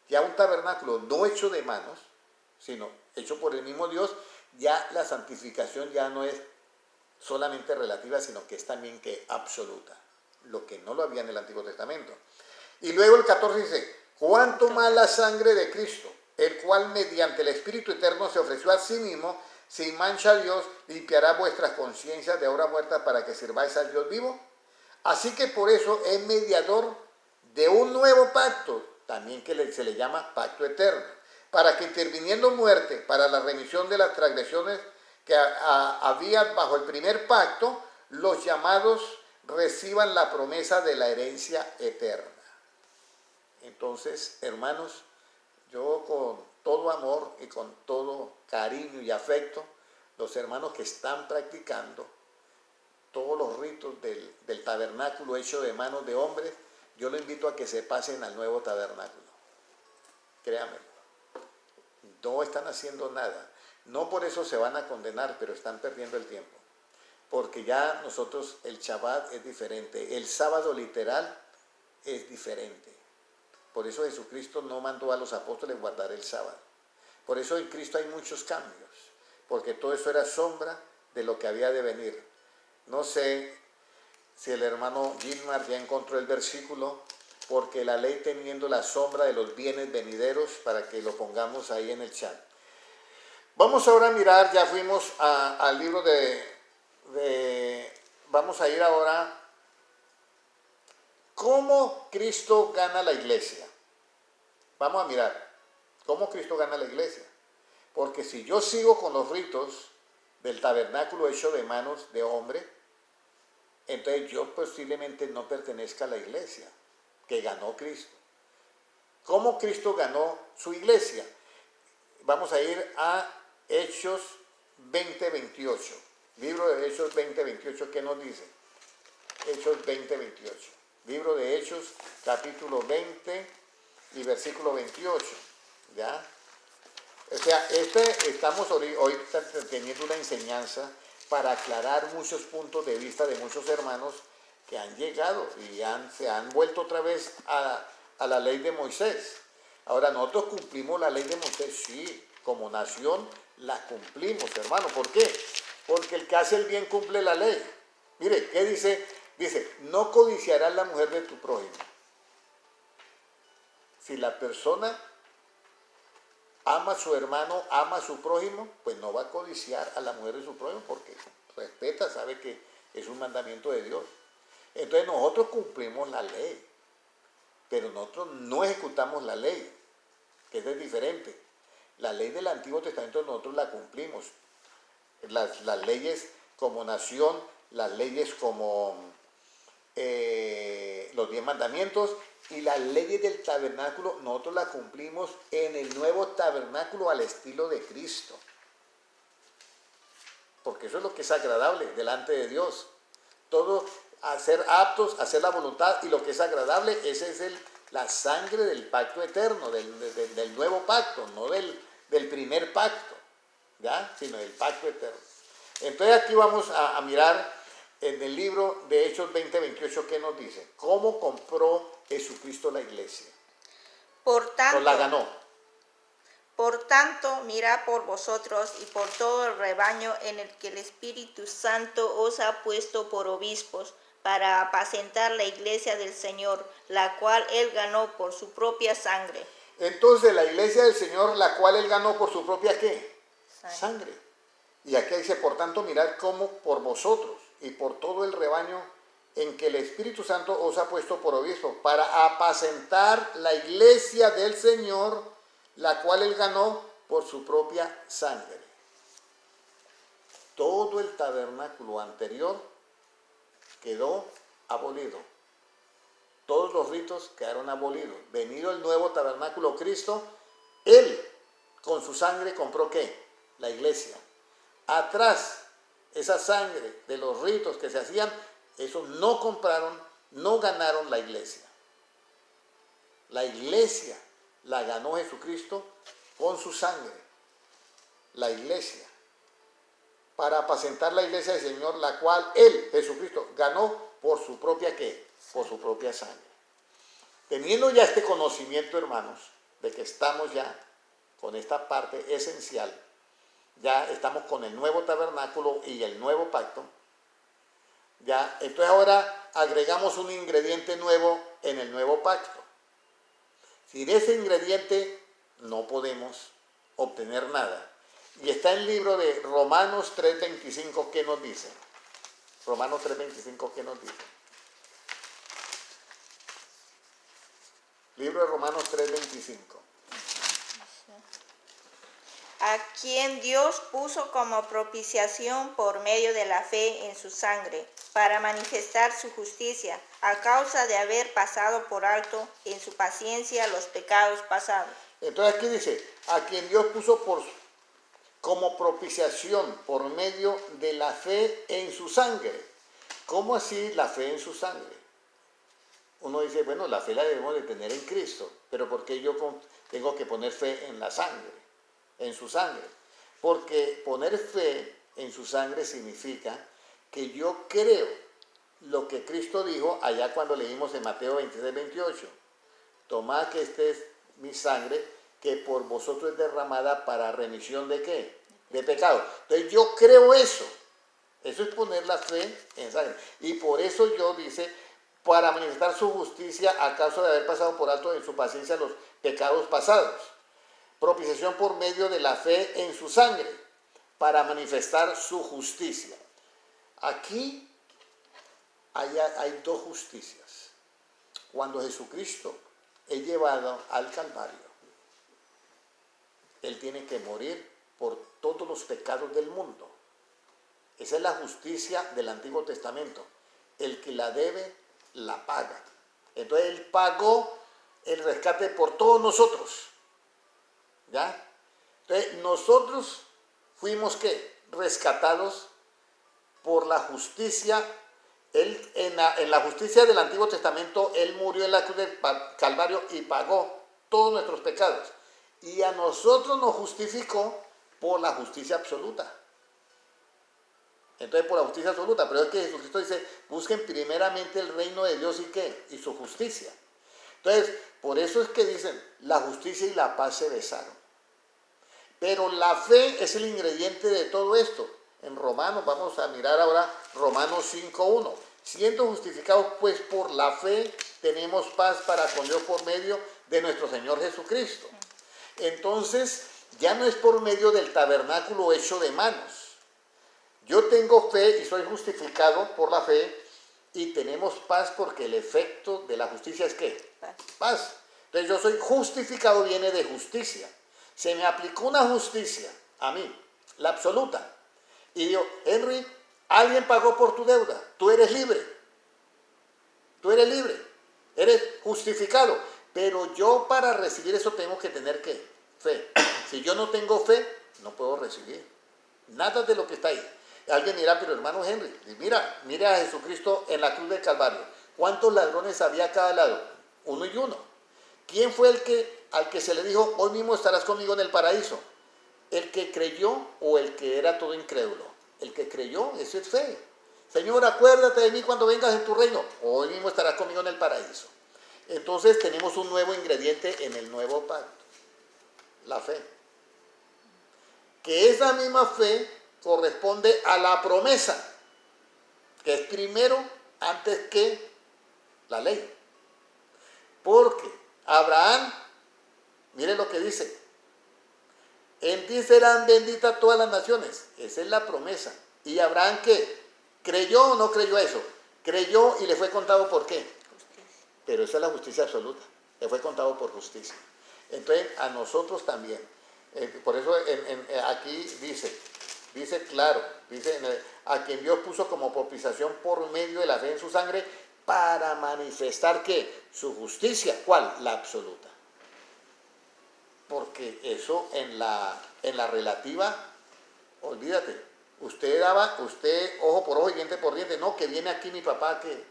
ya un tabernáculo no hecho de manos, sino hecho por el mismo Dios, ya la santificación ya no es solamente relativa, sino que es también que absoluta. Lo que no lo había en el Antiguo Testamento. Y luego el 14 dice, cuánto más la sangre de Cristo, el cual mediante el Espíritu Eterno se ofreció a sí mismo, sin mancha a Dios, limpiará vuestras conciencias de ahora muertas para que sirváis al Dios vivo. Así que por eso es mediador de un nuevo pacto, también que se le llama pacto eterno, para que interviniendo muerte para la remisión de las transgresiones que había bajo el primer pacto, los llamados reciban la promesa de la herencia eterna. Entonces, hermanos, yo con todo amor y con todo cariño y afecto, los hermanos que están practicando todos los ritos del tabernáculo hecho de manos de hombres, yo los invito a que se pasen al nuevo tabernáculo. Créanme, no están haciendo nada. No por eso se van a condenar, pero están perdiendo el tiempo. Porque ya nosotros, el Shabbat es diferente, el sábado literal es diferente. Por eso Jesucristo no mandó a los apóstoles guardar el sábado. Por eso en Cristo hay muchos cambios, porque todo eso era sombra de lo que había de venir. No sé si el hermano Gilmar ya encontró el versículo, porque la ley teniendo la sombra de los bienes venideros, para que lo pongamos ahí en el chat. Vamos ahora a mirar, ya fuimos al libro vamos a ir ahora, ¿cómo Cristo gana la iglesia? Vamos a mirar, ¿cómo Cristo gana la iglesia? Porque si yo sigo con los ritos del tabernáculo hecho de manos de hombre, entonces yo posiblemente no pertenezca a la iglesia que ganó Cristo. ¿Cómo Cristo ganó su iglesia? Vamos a ir a Hechos 20:28. Libro de Hechos 20:28, ¿qué nos dice? Hechos 20:28. Libro de Hechos, capítulo 20 y versículo 28. ¿Ya? O sea, estamos hoy teniendo una enseñanza para aclarar muchos puntos de vista de muchos hermanos que han llegado y se han vuelto otra vez a la ley de Moisés. Ahora, nosotros cumplimos la ley de Moisés, sí, como nación la cumplimos, hermano. ¿Por qué? Porque el que hace el bien cumple la ley. Mire, ¿qué dice? Dice, no codiciarás la mujer de tu prójimo. Si la persona ama a su hermano, ama a su prójimo, pues no va a codiciar a la mujer de su prójimo porque respeta, sabe que es un mandamiento de Dios. Entonces nosotros cumplimos la ley, pero nosotros no ejecutamos la ley, que es diferente. La ley del Antiguo Testamento nosotros la cumplimos. Las leyes como nación, las leyes como los 10 mandamientos y las leyes del tabernáculo, nosotros las cumplimos en el nuevo tabernáculo al estilo de Cristo. Porque eso es lo que es agradable delante de Dios. Todo a ser aptos, a hacer la voluntad, y lo que es agradable, esa es la sangre del pacto eterno, del nuevo pacto, no del primer pacto, ¿ya? Sino del pacto eterno. Entonces aquí vamos a mirar en el libro de Hechos 20:28, ¿qué nos dice? ¿Cómo compró Jesucristo la iglesia? Por tanto, la ganó. Por tanto, mirad por vosotros y por todo el rebaño en el que el Espíritu Santo os ha puesto por obispos, para apacentar la iglesia del Señor, la cual Él ganó por su propia sangre. Entonces, la iglesia del Señor, la cual Él ganó por su propia, ¿qué? Sangre. Y aquí dice, por tanto, mirad cómo por vosotros y por todo el rebaño en que el Espíritu Santo os ha puesto por obispos, para apacentar la iglesia del Señor, la cual Él ganó por su propia sangre. Todo el tabernáculo anterior quedó abolido. Todos los ritos quedaron abolidos. Venido el nuevo tabernáculo Cristo, Él con su sangre compró ¿qué? La iglesia. Atrás esa sangre de los ritos que se hacían, eso no compraron, no ganaron la iglesia. La iglesia la ganó Jesucristo con su sangre. La iglesia. Para apacentar la iglesia del Señor, la cual Él, Jesucristo, ganó por su propia ¿qué? Por su propia sangre. Teniendo ya este conocimiento, hermanos, de que estamos ya con esta parte esencial, ya estamos con el nuevo tabernáculo y el nuevo pacto, ya, entonces ahora agregamos un ingrediente nuevo en el nuevo pacto. Sin ese ingrediente no podemos obtener nada. Y está en el libro de Romanos 3:25, ¿qué nos dice? Romanos 3:25, ¿qué nos dice? Libro de Romanos 3:25. A quien Dios puso como propiciación por medio de la fe en su sangre, para manifestar su justicia, a causa de haber pasado por alto en su paciencia los pecados pasados. Entonces aquí dice, a quien Dios puso como propiciación por medio de la fe en su sangre. ¿Cómo así la fe en su sangre? Uno dice, bueno, la fe la debemos de tener en Cristo, pero ¿por qué yo tengo que poner fe en la sangre, en su sangre? Porque poner fe en su sangre significa que yo creo lo que Cristo dijo allá cuando leímos en Mateo 26:28. Tomad que esta es mi sangre, que por vosotros es derramada para remisión ¿de qué? De pecado. Entonces yo creo eso. Eso es poner la fe en sangre. Y por eso yo dice, para manifestar su justicia a causa de haber pasado por alto en su paciencia los pecados pasados. Propiciación por medio de la fe en su sangre, para manifestar su justicia. Aquí hay dos justicias. Cuando Jesucristo es llevado al Calvario, Él tiene que morir por todos los pecados del mundo. Esa es la justicia del Antiguo Testamento. El que la debe, la paga. Entonces Él pagó el rescate por todos nosotros. ¿Ya? Entonces nosotros fuimos ¿qué? Rescatados por la justicia. Él, en la justicia del Antiguo Testamento, Él murió en la cruz del Calvario y pagó todos nuestros pecados. Y a nosotros nos justificó por la justicia absoluta. Entonces, por la justicia absoluta. Pero es que Jesucristo dice, busquen primeramente el reino de Dios y ¿qué? Y su justicia. Entonces, por eso es que dicen, la justicia y la paz se besaron. Pero la fe es el ingrediente de todo esto. En Romanos, vamos a mirar ahora Romanos 5:1. Siendo justificados pues por la fe, tenemos paz para con Dios por medio de nuestro Señor Jesucristo. Entonces, ya no es por medio del tabernáculo hecho de manos. Yo tengo fe y soy justificado por la fe y tenemos paz porque el efecto de la justicia es ¿qué? Paz. Entonces yo soy justificado, viene de justicia. Se me aplicó una justicia a mí, la absoluta. Y digo, Henry, alguien pagó por tu deuda, tú eres libre. Tú eres libre, eres justificado. Pero yo para recibir eso tengo que tener ¿qué? Fe. Si yo no tengo fe, no puedo recibir nada de lo que está ahí. Alguien dirá, pero hermano Henry, mira a Jesucristo en la cruz del Calvario. ¿Cuántos ladrones había a cada lado? Uno y uno. ¿Quién fue al que se le dijo, hoy mismo estarás conmigo en el paraíso? ¿El que creyó o el que era todo incrédulo? El que creyó, eso es fe. Señor, acuérdate de mí cuando vengas en tu reino. Hoy mismo estarás conmigo en el paraíso. Entonces tenemos un nuevo ingrediente en el nuevo pacto. La fe. Que esa misma fe corresponde a la promesa, que es primero antes que la ley. Porque Abraham, mire lo que dice, en ti serán benditas todas las naciones. Esa es la promesa. ¿Y Abraham qué? ¿Creyó o no creyó eso? Creyó y le fue contado por qué. Pero esa es la justicia absoluta. Le fue contado por justicia. Entonces, a nosotros también. Por eso aquí dice claro, a quien Dios puso como propiciación por medio de la fe en su sangre para manifestar ¿qué? Su justicia. ¿Cuál? La absoluta. Porque eso en la relativa, olvídate, usted ojo por ojo y diente por diente. No, que viene aquí mi papá que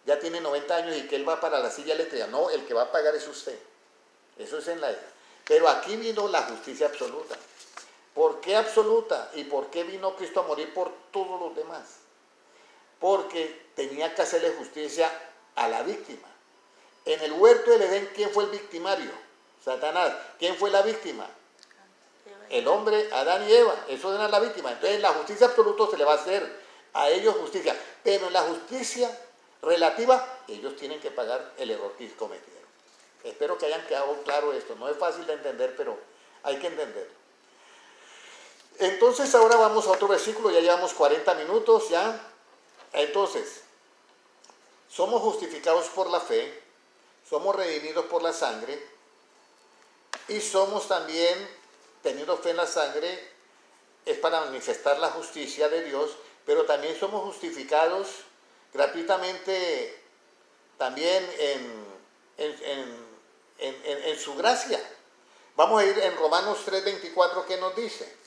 ya tiene 90 años y que él va para la silla eléctrica. No, el que va a pagar es usted. Eso es en la... Pero aquí vino la justicia absoluta. ¿Por qué absoluta? ¿Y por qué vino Cristo a morir por todos los demás? Porque tenía que hacerle justicia a la víctima. En el huerto del Edén, ¿quién fue el victimario? Satanás. ¿Quién fue la víctima? El hombre, Adán y Eva. Eso era la víctima. Entonces, en la justicia absoluta se le va a hacer a ellos justicia. Pero en la justicia relativa, ellos tienen que pagar el error que cometieron. Espero que hayan quedado claro esto. No es fácil de entender, pero hay que entenderlo. Entonces ahora vamos a otro versículo, ya llevamos 40 minutos ya. Entonces, somos justificados por la fe, somos redimidos por la sangre y somos también, teniendo fe en la sangre, es para manifestar la justicia de Dios, pero también somos justificados gratuitamente también en su gracia. Vamos a ir en Romanos 3:24, ¿qué nos dice?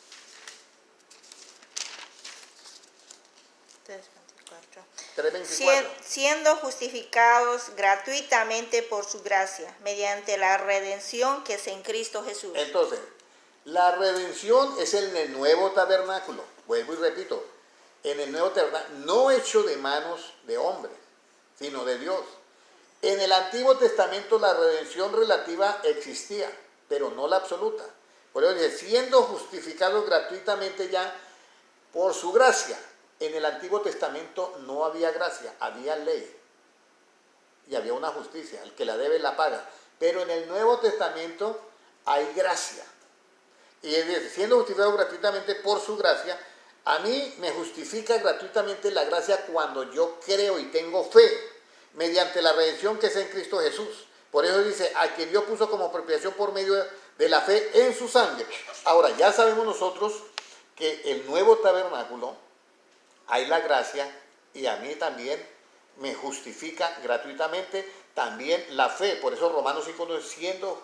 3:24. Siendo justificados gratuitamente por su gracia, mediante la redención que es en Cristo Jesús. Entonces, la redención es en el nuevo tabernáculo. Vuelvo y repito, en el nuevo tabernáculo, no hecho de manos de hombres, sino de Dios. En el Antiguo Testamento la redención relativa existía, pero no la absoluta. Por eso dice, siendo justificados gratuitamente ya por su gracia. En el Antiguo Testamento no había gracia, había ley. Y había una justicia, el que la debe la paga. Pero en el Nuevo Testamento hay gracia. Y es decir, siendo justificado gratuitamente por su gracia, a mí me justifica gratuitamente la gracia cuando yo creo y tengo fe, mediante la redención que es en Cristo Jesús. Por eso dice, a quien Dios puso como apropiación por medio de la fe en su sangre. Ahora, ya sabemos nosotros que el nuevo tabernáculo, hay la gracia y a mí también me justifica gratuitamente también la fe. Por eso Romanos 5 siendo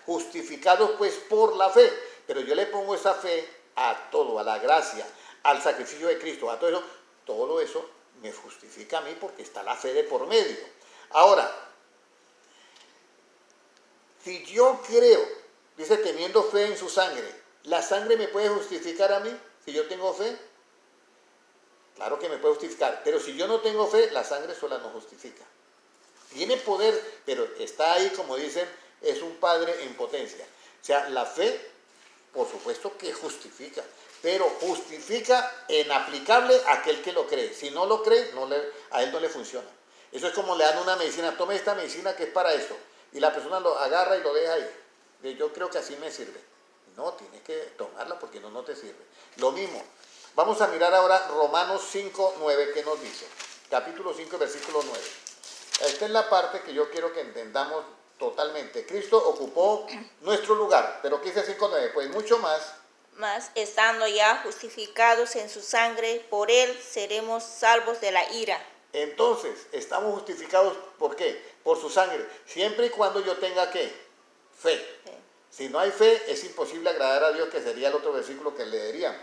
justificados pues por la fe. Pero yo le pongo esa fe a todo, a la gracia, al sacrificio de Cristo, a todo eso me justifica a mí porque está la fe de por medio. Ahora, si yo creo, dice teniendo fe en su sangre, ¿la sangre me puede justificar a mí si yo tengo fe? Claro que me puede justificar, pero si yo no tengo fe, la sangre sola no justifica. Tiene poder, pero está ahí, como dicen, es un padre en potencia. O sea, la fe, por supuesto que justifica, pero justifica en aplicable a aquel que lo cree. Si no lo cree, a él no le funciona. Eso es como le dan una medicina, tome esta medicina que es para esto, y la persona lo agarra y lo deja ahí. Yo creo que así me sirve. No, tienes que tomarla porque no te sirve. Lo mismo. Vamos a mirar ahora Romanos 5:9, ¿qué nos dice? Capítulo 5, versículo 9. Esta es la parte que yo quiero que entendamos totalmente. Cristo ocupó nuestro lugar, pero ¿qué dice 5:9? Pues mucho más. Mas, estando ya justificados en su sangre, por él seremos salvos de la ira. Entonces, estamos justificados, ¿por qué? Por su sangre. Siempre y cuando yo tenga, ¿qué? Fe. Si no hay fe, es imposible agradar a Dios, que sería el otro versículo que leeríamos.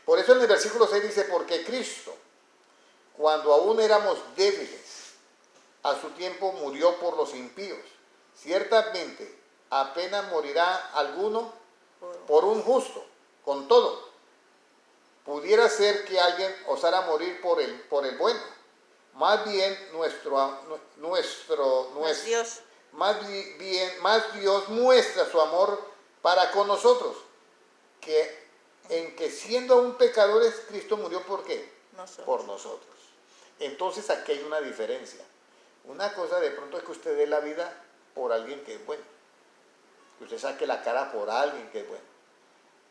Por eso en el versículo 6 dice, porque Cristo, cuando aún éramos débiles, a su tiempo murió por los impíos. Ciertamente, apenas morirá alguno por un justo. Con todo, pudiera ser que alguien osara morir por el bueno. Más bien, más Dios muestra su amor para con nosotros, en que siendo aún pecadores, Cristo murió ¿por qué? Por nosotros. Entonces aquí hay una diferencia. Una cosa de pronto es que usted dé la vida por alguien que es bueno. Que usted saque la cara por alguien que es bueno.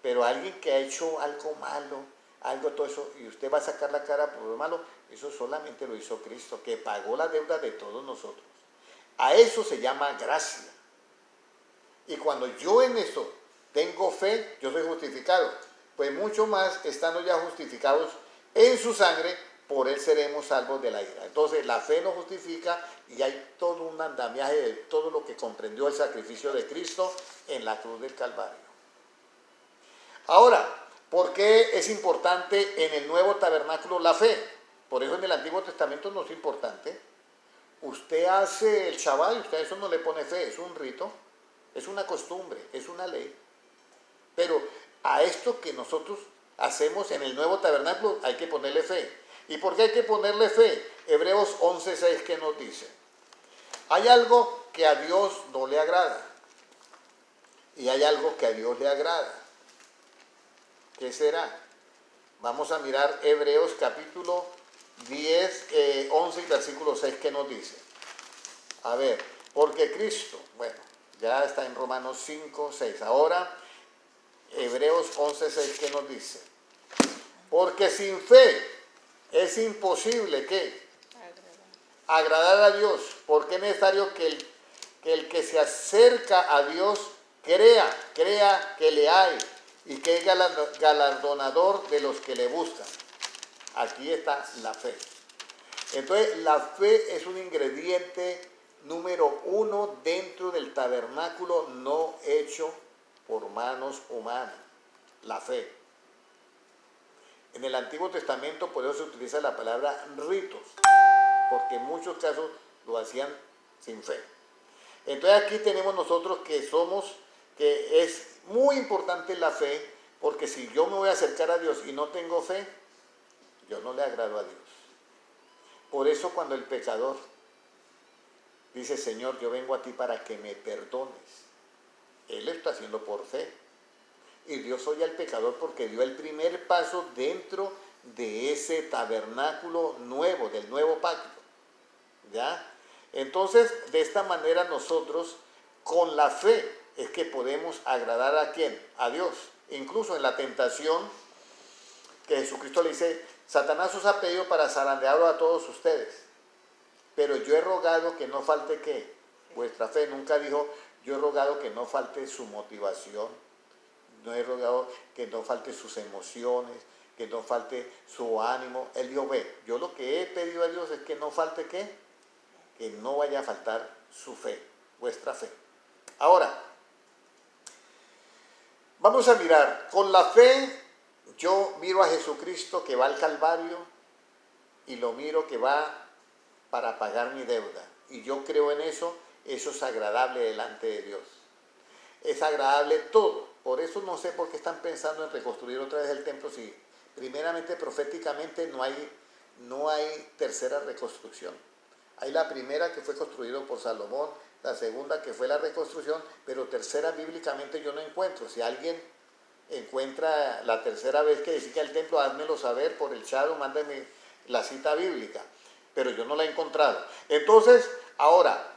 Pero alguien que ha hecho algo malo, algo todo eso, y usted va a sacar la cara por lo malo, eso solamente lo hizo Cristo, que pagó la deuda de todos nosotros. A eso se llama gracia. Y cuando yo en eso tengo fe, yo soy justificado. Pues mucho más, estando ya justificados en su sangre, por él seremos salvos de la ira. Entonces la fe nos justifica y hay todo un andamiaje de todo lo que comprendió el sacrificio de Cristo en la cruz del Calvario. Ahora, ¿Por qué es importante en el nuevo tabernáculo la fe? Por eso en el Antiguo Testamento no es importante. Usted hace el Shabbat y usted a eso no le pone fe, es un rito, es una costumbre, es una ley. Pero a esto que nosotros hacemos en el nuevo tabernáculo hay que ponerle fe. ¿Y por qué hay que ponerle fe? Hebreos 11:6, ¿qué nos dice? Hay algo que a Dios no le agrada y hay algo que a Dios le agrada. ¿Qué será? Vamos a mirar Hebreos capítulo 10, 11 y versículo 6, ¿qué nos dice? A ver, porque Cristo, bueno, ya está en Romanos 5, 6. Ahora, Hebreos 11, 6, ¿qué nos dice? Porque sin fe es imposible, ¿qué? Agradar a Dios. Porque es necesario que el que se acerca a Dios crea que le hay y que es galardonador de los que le buscan. Aquí está la fe. Entonces, la fe es un ingrediente número 1 dentro del tabernáculo no hecho por manos humanas. La fe. En el Antiguo Testamento por eso se utiliza la palabra ritos, porque en muchos casos lo hacían sin fe. Entonces aquí tenemos nosotros que es muy importante la fe, porque si yo me voy a acercar a Dios y no tengo fe, yo no le agrado a Dios. Por eso cuando el pecador dice, Señor, yo vengo a ti para que me perdones, él lo está haciendo por fe. Y Dios oye al pecador porque dio el primer paso dentro de ese tabernáculo nuevo, del nuevo pacto. ¿Ya? Entonces, de esta manera nosotros, con la fe, es que podemos agradar a ¿quién? A Dios. Incluso en la tentación, que Jesucristo le dice, Satanás os ha pedido para zarandearlo a todos ustedes, pero yo he rogado que no falte ¿qué? Vuestra fe. Nunca dijo, yo he rogado que no falte su motivación, no he rogado que no falte sus emociones, que no falte su ánimo. Él dijo, ve, yo lo que he pedido a Dios es que no falte ¿qué? Que no vaya a faltar su fe, vuestra fe. Ahora, vamos a mirar, con la fe yo miro a Jesucristo que va al Calvario y lo miro que va para pagar mi deuda. Y yo creo en eso, eso es agradable delante de Dios. Es agradable todo. Por eso no sé por qué están pensando en reconstruir otra vez el templo si primeramente proféticamente no hay tercera reconstrucción. Hay la primera que fue construida por Salomón, la segunda que fue la reconstrucción, pero tercera bíblicamente yo no encuentro. Si alguien encuentra la tercera vez que edifica el templo, házmelo saber por el chat o mándame la cita bíblica, pero yo no la he encontrado. Entonces, ahora,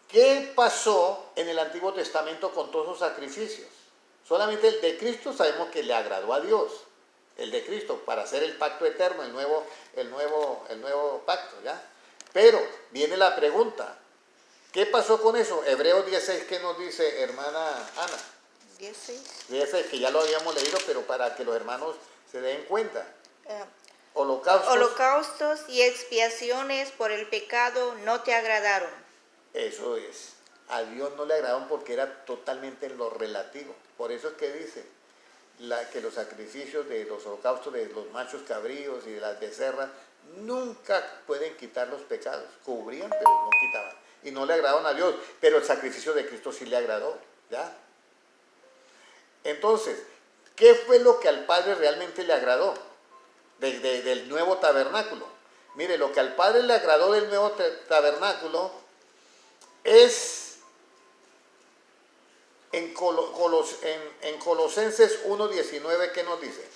¿qué pasó en el Antiguo Testamento con todos esos sacrificios? Solamente el de Cristo sabemos que le agradó a Dios, el de Cristo, para hacer el pacto eterno, el nuevo pacto, ¿ya? Pero viene la pregunta, ¿qué pasó con eso? Hebreos 10:6, ¿qué nos dice, hermana Ana? 16. 10:6, que ya lo habíamos leído, pero para que los hermanos se den cuenta. Holocaustos y expiaciones por el pecado no te agradaron. Eso es. A Dios no le agradaron porque era totalmente en lo relativo. Por eso es que dice que los sacrificios de los holocaustos de los machos cabríos y de las becerras nunca pueden quitar los pecados. Cubrían, pero no quitaban. Y no le agradaron a Dios, pero el sacrificio de Cristo sí le agradó. ¿Ya? Entonces, ¿qué fue lo que al Padre realmente le agradó del nuevo tabernáculo? Mire, lo que al Padre le agradó del nuevo tabernáculo es en Colosenses 1:19, ¿qué nos dice?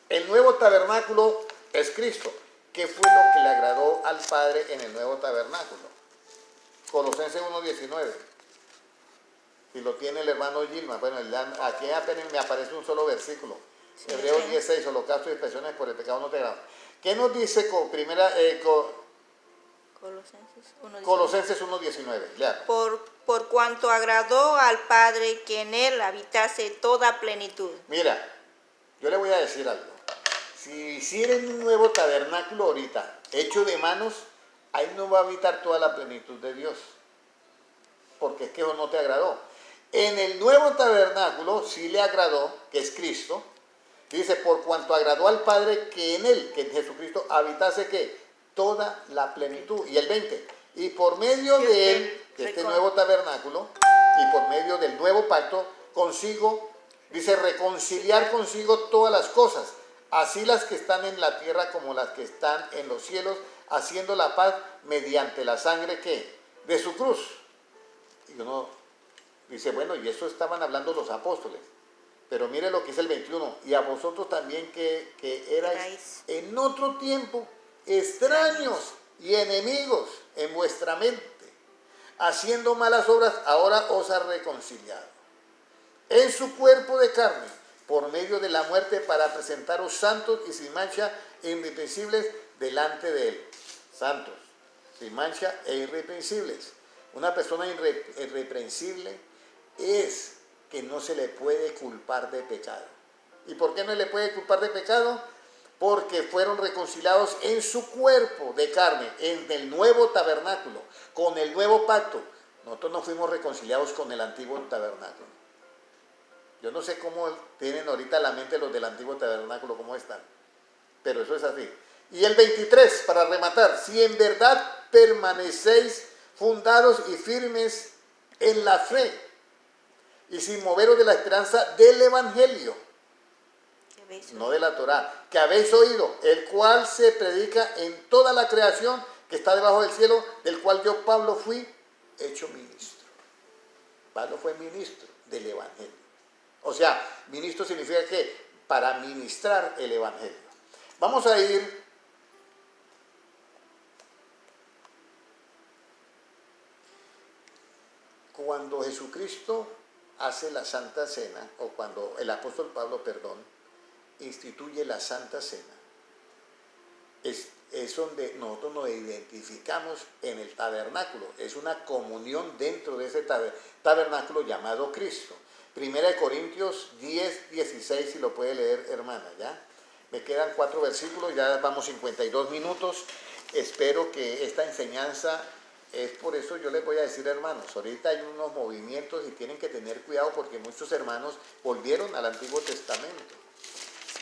El nuevo tabernáculo es Cristo. ¿Qué fue lo que le agradó al Padre en el nuevo tabernáculo? Colosenses 1:19. Si lo tiene el hermano Gilman, bueno, aquí apenas me aparece un solo versículo. Sí, Hebreos 10:6, holocausto y expiaciones por el pecado no te agradan. ¿Qué nos dice Colosenses 1:19? Por cuanto agradó al Padre que en él habitase toda plenitud. Mira, yo le voy a decir algo. Si hicieran un nuevo tabernáculo ahorita, hecho de manos, ahí no va a habitar toda la plenitud de Dios. Porque es que no te agradó. En el nuevo tabernáculo sí le agradó, que es Cristo, Dice, por cuanto agradó al Padre que en él, que en Jesucristo, habitase que toda la plenitud. Y el 20, y por medio de él, de este nuevo tabernáculo, y por medio del nuevo pacto, consigo, dice, reconciliar consigo todas las cosas, así las que están en la tierra como las que están en los cielos, haciendo la paz mediante la sangre que de su cruz. Y uno dice, bueno, y eso estaban hablando los apóstoles. Pero mire lo que dice el 21, y a vosotros también que erais en otro tiempo extraños y enemigos en vuestra mente, haciendo malas obras, ahora os ha reconciliado en su cuerpo de carne, por medio de la muerte, para presentaros santos y sin mancha e irreprensibles delante de él. Santos, sin mancha e irreprensibles. Una persona irreprensible es que no se le puede culpar de pecado. ¿Y por qué no le puede culpar de pecado? Porque fueron reconciliados en su cuerpo de carne, en el nuevo tabernáculo, con el nuevo pacto. Nosotros no fuimos reconciliados con el antiguo tabernáculo. Yo no sé cómo tienen ahorita la mente los del antiguo tabernáculo, cómo están, pero eso es así. Y el 23, para rematar, si en verdad permanecéis fundados y firmes en la fe, y sin moveros de la esperanza del Evangelio, no de la Torá, que habéis oído, el cual se predica en toda la creación que está debajo del cielo, del cual yo, Pablo, fui hecho ministro. Pablo fue ministro del Evangelio. O sea, ministro significa que para ministrar el Evangelio. Vamos a ir cuando Jesucristo hace la Santa Cena, o cuando el apóstol Pablo, instituye la Santa Cena, es donde nosotros nos identificamos en el tabernáculo. Es una comunión dentro de ese tabernáculo llamado Cristo. 1 Corintios 10, 16, si lo puede leer, hermana, ¿ya? Me quedan 4 versículos, ya vamos 52 minutos. Espero que esta enseñanza... Es por eso yo les voy a decir, hermanos, ahorita hay unos movimientos y tienen que tener cuidado porque muchos hermanos volvieron al Antiguo Testamento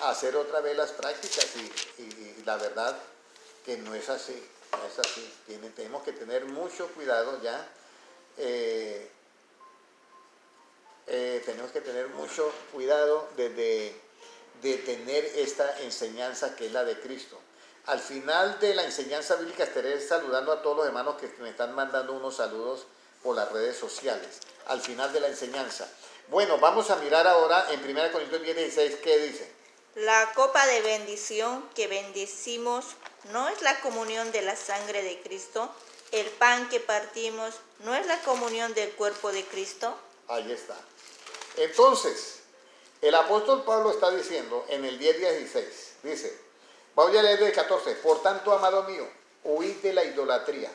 a hacer otra vez las prácticas y la verdad que no es así, no es así. Tenemos que tener mucho cuidado ya, tenemos que tener mucho cuidado de tener esta enseñanza que es la de Cristo. Al final de la enseñanza bíblica estaré saludando a todos los hermanos que me están mandando unos saludos por las redes sociales. Al final de la enseñanza. Bueno, vamos a mirar ahora en 1 Corintios 10, 16, ¿qué dice? La copa de bendición que bendecimos no es la comunión de la sangre de Cristo. El pan que partimos no es la comunión del cuerpo de Cristo. Ahí está. Entonces, el apóstol Pablo está diciendo en el 10, 16, dice... Voy a leer del 14. Por tanto, amado mío, huid de la idolatría.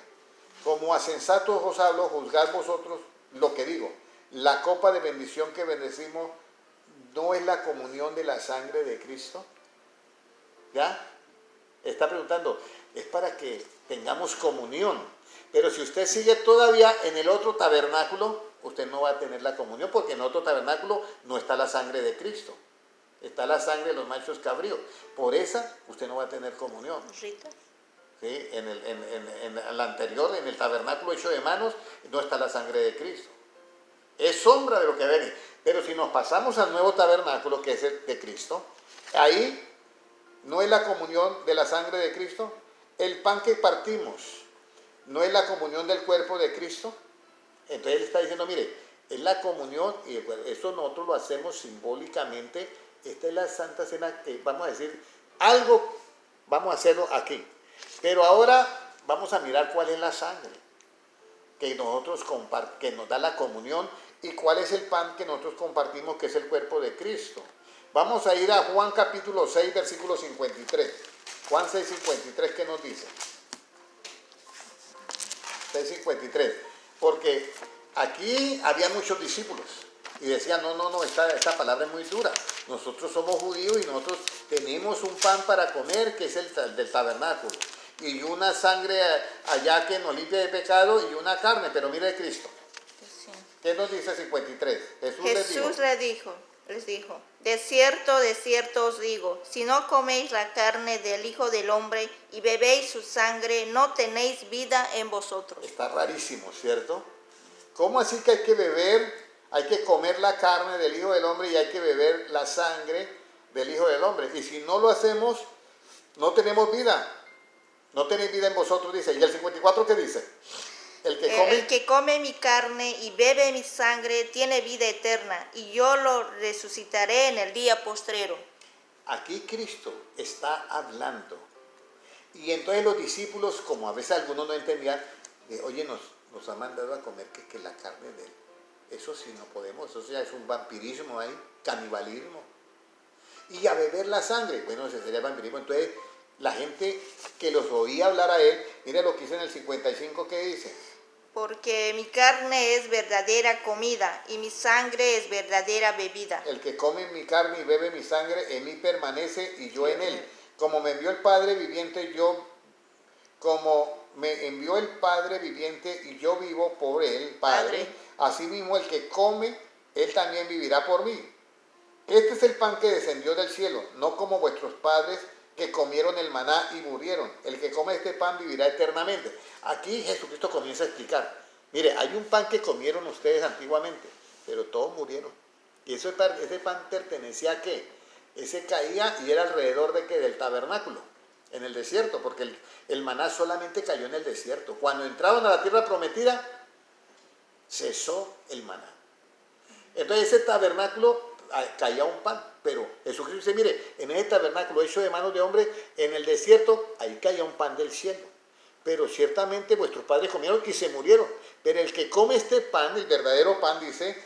Como a sensatos os hablo, juzgad vosotros lo que digo. La copa de bendición que bendecimos no es la comunión de la sangre de Cristo. ¿Ya? Está preguntando. Es para que tengamos comunión. Pero si usted sigue todavía en el otro tabernáculo, usted no va a tener la comunión porque en el otro tabernáculo no está la sangre de Cristo. Está la sangre de los machos cabríos. Por esa usted no va a tener comunión. ¿Ritos? ¿Sí? En el anterior, en el tabernáculo hecho de manos, no está la sangre de Cristo. Es sombra de lo que viene. Pero si nos pasamos al nuevo tabernáculo, que es el de Cristo, ahí no es la comunión de la sangre de Cristo. El pan que partimos no es la comunión del cuerpo de Cristo. Entonces él está diciendo, mire, es la comunión, y eso nosotros lo hacemos simbólicamente. Esta es la Santa Cena que vamos a decir, algo vamos a hacerlo aquí. Pero ahora vamos a mirar cuál es la sangre que nosotros que nos da la comunión y cuál es el pan que nosotros compartimos, que es el cuerpo de Cristo. Vamos a ir a Juan capítulo 6, versículo 53. Juan 6, 53, ¿qué nos dice? 6, 53. Porque aquí había muchos discípulos y decían, no, esta palabra es muy dura. Nosotros somos judíos y nosotros tenemos un pan para comer que es el del tabernáculo. Y una sangre allá que nos limpia de pecado y una carne, pero mire Cristo. Sí. ¿Qué nos dice 53? Jesús le dijo, les dijo, de cierto os digo, si no coméis la carne del Hijo del Hombre y bebéis su sangre, no tenéis vida en vosotros. Está rarísimo, ¿cierto? ¿Cómo así que hay que beber, hay que comer la carne del Hijo del Hombre y hay que beber la sangre del Hijo del Hombre? Y si no lo hacemos, no tenemos vida. No tenéis vida en vosotros, dice. ¿Y el 54 qué dice? El que come mi carne y bebe mi sangre tiene vida eterna, y yo lo resucitaré en el día postrero. Aquí Cristo está hablando. Y entonces los discípulos, como a veces algunos no entendían, oye, nos ha mandado a comer que la carne de él. Eso sí no podemos, eso ya es un vampirismo ahí, canibalismo. Y a beber la sangre, bueno, ese sería vampirismo. Entonces la gente que los oía hablar a él, mira lo que dice en el 55, ¿qué dice? Porque mi carne es verdadera comida y mi sangre es verdadera bebida. El que come mi carne y bebe mi sangre, en mí permanece y yo en él. Como me envió el Padre viviente, y yo vivo por él, Padre, así mismo el que come, él también vivirá por mí. Este es el pan que descendió del cielo, no como vuestros padres que comieron el maná y murieron. El que come este pan vivirá eternamente. Aquí Jesucristo comienza a explicar. Mire, hay un pan que comieron ustedes antiguamente, pero todos murieron. Y ese pan pertenecía a qué? Ese caía y era alrededor de qué? Del tabernáculo, en el desierto, porque el maná solamente cayó en el desierto. Cuando entraron a la tierra prometida, cesó el maná. Entonces ese tabernáculo caía un pan, pero Jesucristo dice, mire, en ese tabernáculo hecho de manos de hombre, en el desierto, ahí caía un pan del cielo. Pero ciertamente vuestros padres comieron y se murieron. Pero el que come este pan, el verdadero pan, dice,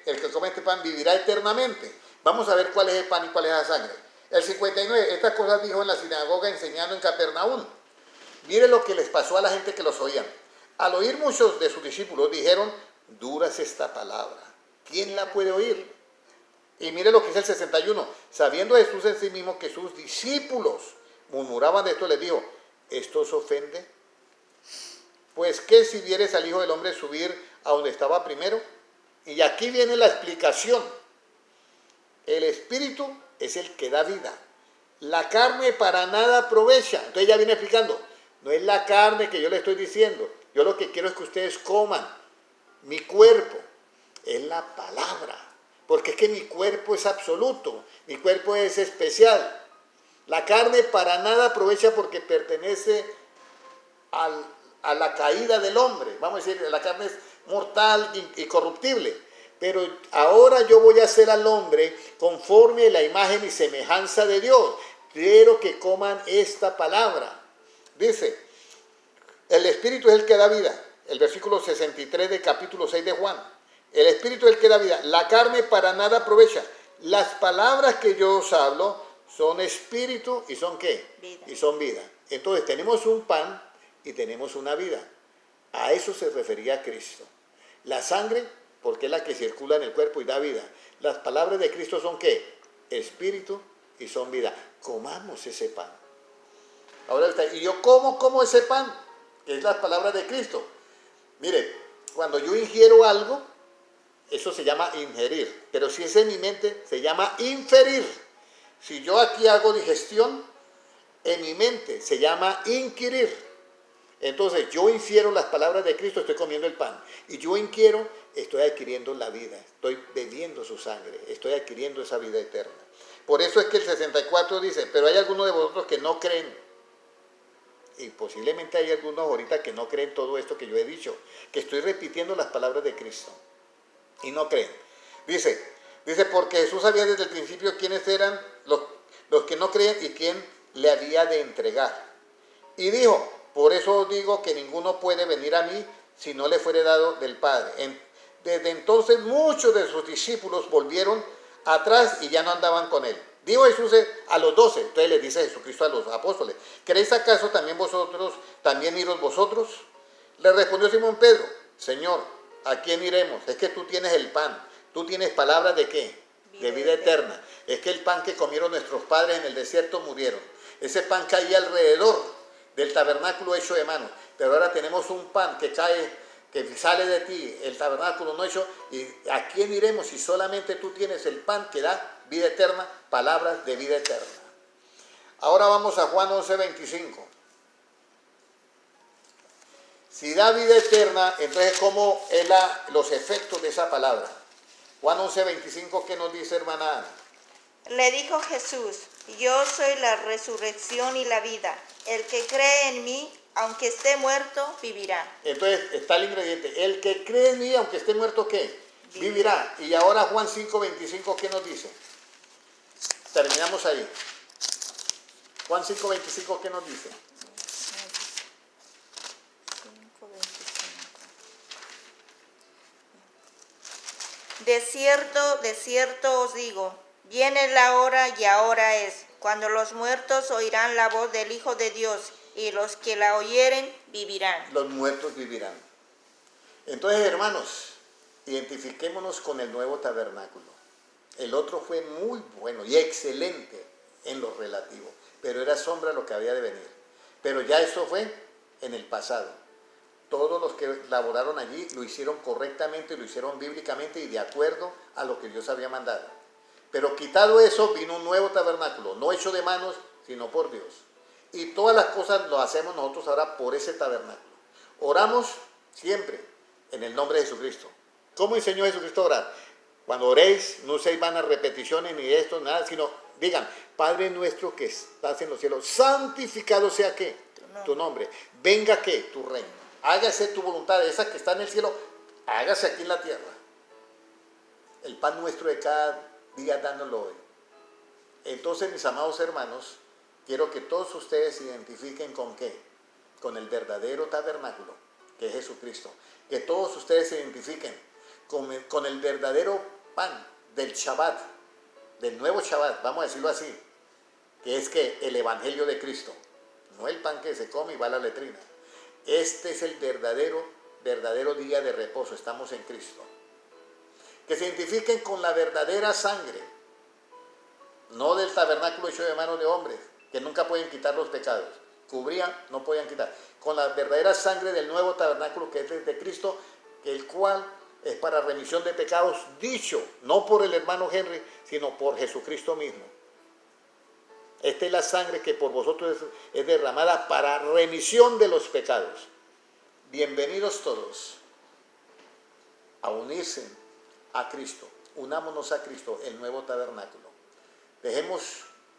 el que come este pan vivirá eternamente. Vamos a ver cuál es el pan y cuál es la sangre. El 59, estas cosas dijo en la sinagoga enseñando en Capernaum. Mire lo que les pasó a la gente que los oían. Al oír muchos de sus discípulos dijeron, dura es esta palabra, ¿quién la puede oír? Y mire lo que dice el 61, sabiendo Jesús en sí mismo que sus discípulos murmuraban de esto, les dijo, ¿esto os ofende? Pues ¿qué si vieres al Hijo del Hombre subir a donde estaba primero? Y aquí viene la explicación. El Espíritu es el que da vida. La carne para nada aprovecha. Entonces ya viene explicando, no es la carne que yo le estoy diciendo. Yo lo que quiero es que ustedes coman mi cuerpo. Es la palabra. Porque es que mi cuerpo es absoluto. Mi cuerpo es especial. La carne para nada aprovecha porque pertenece a la caída del hombre. Vamos a decir, la carne es mortal y corruptible. Pero ahora yo voy a hacer al hombre conforme a la imagen y semejanza de Dios. Quiero que coman esta palabra. Dice, el Espíritu es el que da vida. El versículo 63 del capítulo 6 de Juan. El Espíritu es el que da vida. La carne para nada aprovecha. Las palabras que yo os hablo son espíritu y son ¿qué? Vida. Y son vida. Entonces tenemos un pan y tenemos una vida. A eso se refería Cristo. La sangre, porque es la que circula en el cuerpo y da vida. Las palabras de Cristo son ¿qué? Espíritu y son vida. Comamos ese pan. Ahora está, ¿y yo cómo como ese pan? Que es las palabras de Cristo. Mire, cuando yo ingiero algo, eso se llama ingerir. Pero si es en mi mente, se llama inferir. Si yo aquí hago digestión, en mi mente se llama inquirir. Entonces yo infiero las palabras de Cristo, estoy comiendo el pan. Y yo inquiero, estoy adquiriendo la vida. Estoy bebiendo su sangre. Estoy adquiriendo esa vida eterna. Por eso es que el 64 dice, pero hay algunos de vosotros que no creen. Y posiblemente hay algunos ahorita que no creen todo esto que yo he dicho. Que estoy repitiendo las palabras de Cristo. Y no creen. Dice, porque Jesús sabía desde el principio quiénes eran los que no creen y quién le había de entregar. Y dijo, por eso os digo que ninguno puede venir a mí si no le fuere dado del Padre. Desde entonces muchos de sus discípulos volvieron atrás y ya no andaban con él. Dijo Jesús a los 12, entonces le dice Jesucristo a los apóstoles, ¿queréis acaso también iros vosotros? Le respondió Simón Pedro, Señor, ¿a quién iremos? Es que tú tienes el pan, tú tienes palabras de ¿qué? De vida eterna. Es que el pan que comieron nuestros padres en el desierto murieron. Ese pan caía alrededor del tabernáculo hecho de manos. Pero ahora tenemos un pan que que sale de ti, el tabernáculo no hecho, ¿y a quién iremos si solamente tú tienes el pan que da vida eterna, palabras de vida eterna? Ahora vamos a Juan 11:25. Si da vida eterna, entonces ¿cómo es los efectos de esa palabra? Juan 11:25, ¿qué nos dice, hermana Ana? Le dijo Jesús: yo soy la resurrección y la vida. El que cree en mí, aunque esté muerto, vivirá. Entonces está el ingrediente. El que cree en mí, aunque esté muerto, ¿qué? Vivirá. Y ahora Juan 5:25, ¿qué nos dice? Terminamos ahí. Juan 5:25, ¿qué nos dice? 5:25. De cierto os digo, viene la hora y ahora es, cuando los muertos oirán la voz del Hijo de Dios, y los que la oyeren vivirán. Los muertos vivirán. Entonces, hermanos, identifiquémonos con el nuevo tabernáculo. El otro fue muy bueno y excelente en lo relativo, pero era sombra lo que había de venir. Pero ya eso fue en el pasado. Todos los que laboraron allí lo hicieron correctamente, lo hicieron bíblicamente y de acuerdo a lo que Dios había mandado. Pero quitado eso, vino un nuevo tabernáculo, no hecho de manos, sino por Dios. Y todas las cosas lo hacemos nosotros ahora por ese tabernáculo. Oramos siempre en el nombre de Jesucristo. ¿Cómo enseñó Jesucristo a orar? Cuando oréis, no uséis vanas repeticiones ni esto, nada, sino digan: Padre nuestro que estás en los cielos, santificado sea ¿qué? Tu nombre. Venga ¿qué? Tu reino. Hágase tu voluntad, esa que está en el cielo, hágase aquí en la tierra. El pan nuestro de cada día dándolo hoy. Entonces, mis amados hermanos, quiero que todos ustedes se identifiquen con ¿qué? Con el verdadero tabernáculo, que es Jesucristo. Que todos ustedes se identifiquen con el verdadero pan del Shabbat, del nuevo Shabbat, vamos a decirlo así, que es que el Evangelio de Cristo, no el pan que se come y va a la letrina. Este es el verdadero día de reposo, estamos en Cristo. Que se identifiquen con la verdadera sangre, no del tabernáculo hecho de manos de hombres, que nunca pueden quitar los pecados. Cubrían, no podían quitar. Con la verdadera sangre del nuevo tabernáculo que es de Cristo, el cual es para remisión de pecados, dicho no por el hermano Henry, sino por Jesucristo mismo. Esta es la sangre que por vosotros es derramada para remisión de los pecados. Bienvenidos todos a unirse a Cristo. Unámonos a Cristo, el nuevo tabernáculo. Dejemos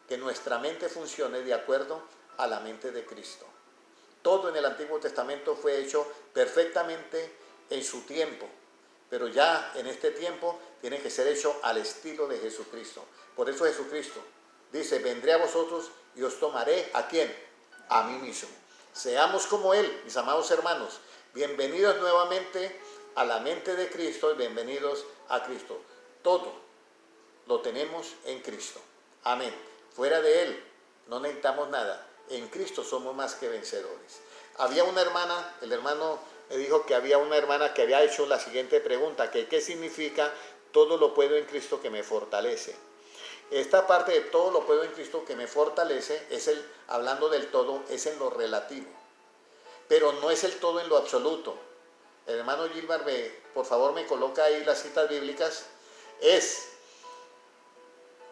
que nuestra mente funcione de acuerdo a la mente de Cristo. Todo en el Antiguo Testamento fue hecho perfectamente en su tiempo, pero ya en este tiempo tiene que ser hecho al estilo de Jesucristo. Por eso Jesucristo dice: vendré a vosotros y os tomaré ¿a quién? A mí mismo. Seamos como Él, mis amados hermanos. Bienvenidos nuevamente a la mente de Cristo y bienvenidos a Cristo. Todo lo tenemos en Cristo. Amén. Fuera de Él no necesitamos nada. En Cristo somos más que vencedores. Había una hermana, el hermano me dijo que había una hermana que había hecho la siguiente pregunta, que ¿qué significa todo lo puedo en Cristo que me fortalece? Esta parte de todo lo puedo en Cristo que me fortalece, hablando del todo, es en lo relativo, pero no es el todo en lo absoluto. El hermano Gilbert, por favor, me coloca ahí las citas bíblicas. Es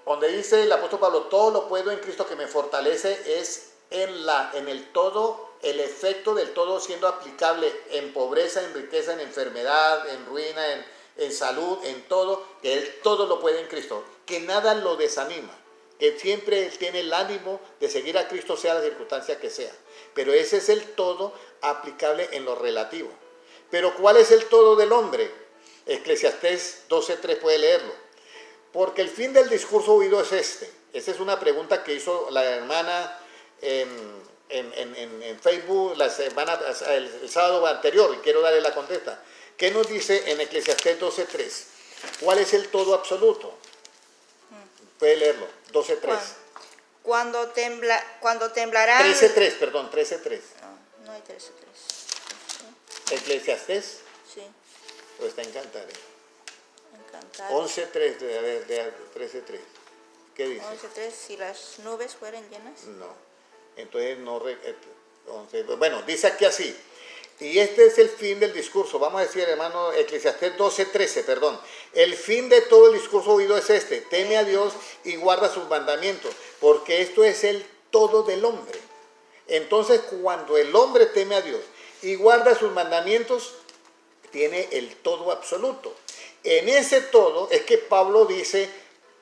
donde dice el apóstol Pablo: todo lo puedo en Cristo que me fortalece, es en el todo, el efecto del todo siendo aplicable en pobreza, en riqueza, en enfermedad, en ruina, en salud, en todo, que Él todo lo puede en Cristo, que nada lo desanima, que siempre Él tiene el ánimo de seguir a Cristo sea la circunstancia que sea, pero ese es el todo aplicable en lo relativo. Pero ¿cuál es el todo del hombre? Eclesiastés 12:3, puede leerlo. Porque el fin del discurso oído es este. Esa es una pregunta que hizo la hermana en Facebook el sábado anterior, y quiero darle la contesta. ¿Qué nos dice en Eclesiastés 12:3? ¿Cuál es el todo absoluto? Puede leerlo, 12:3. Cuando temblarán... 13:3, perdón, 13:3. No hay 13:3. ¿Eclesiastés? Sí. O está en Cantares. En Cantares. 11:3, de 13:3. ¿Qué dice? 11:3, si las nubes fueran llenas. No. Entonces no... bueno, dice aquí así: Y este es el fin del discurso. Vamos a decir, hermano, Eclesiastés 12:13, perdón. El fin de todo el discurso oído es este: teme a Dios y guarda sus mandamientos, porque esto es el todo del hombre. Entonces, cuando el hombre teme a Dios y guarda sus mandamientos, tiene el todo absoluto. En ese todo es que Pablo dice: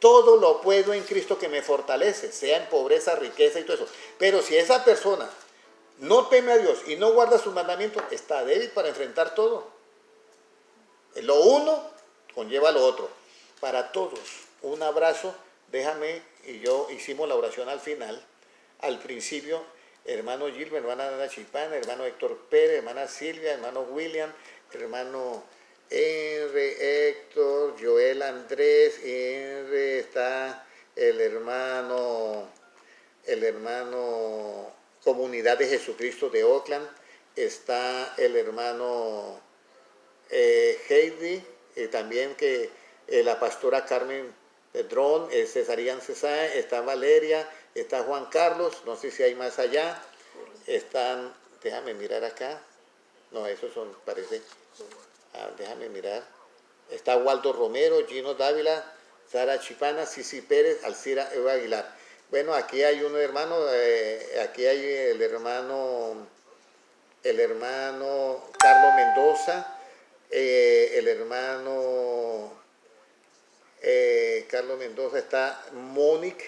todo lo puedo en Cristo que me fortalece, sea en pobreza, riqueza y todo eso. Pero si esa persona no teme a Dios y no guarda sus mandamientos, está débil para enfrentar todo. Lo uno conlleva lo otro. Para todos, un abrazo. Déjame, y yo hicimos la oración al final, al principio, hermano Gilbert, hermana Ana Chipana, hermano Héctor Pérez, hermana Silvia, hermano William, hermano Henry, Héctor, Joel Andrés, Henry, está el hermano Comunidad de Jesucristo de Oakland, está el hermano Heidi, también que la pastora Carmen Pedrón, Cesarían César, está Valeria, está Juan Carlos, no sé si hay más allá, están, déjame mirar acá, no, esos son, parece, déjame mirar, está Waldo Romero, Gino Dávila, Sara Chipana, Cici Pérez, Alcira Eva Aguilar. Bueno, aquí hay un hermano, aquí hay el hermano Carlos Mendoza, el hermano Carlos Mendoza, está Mónica,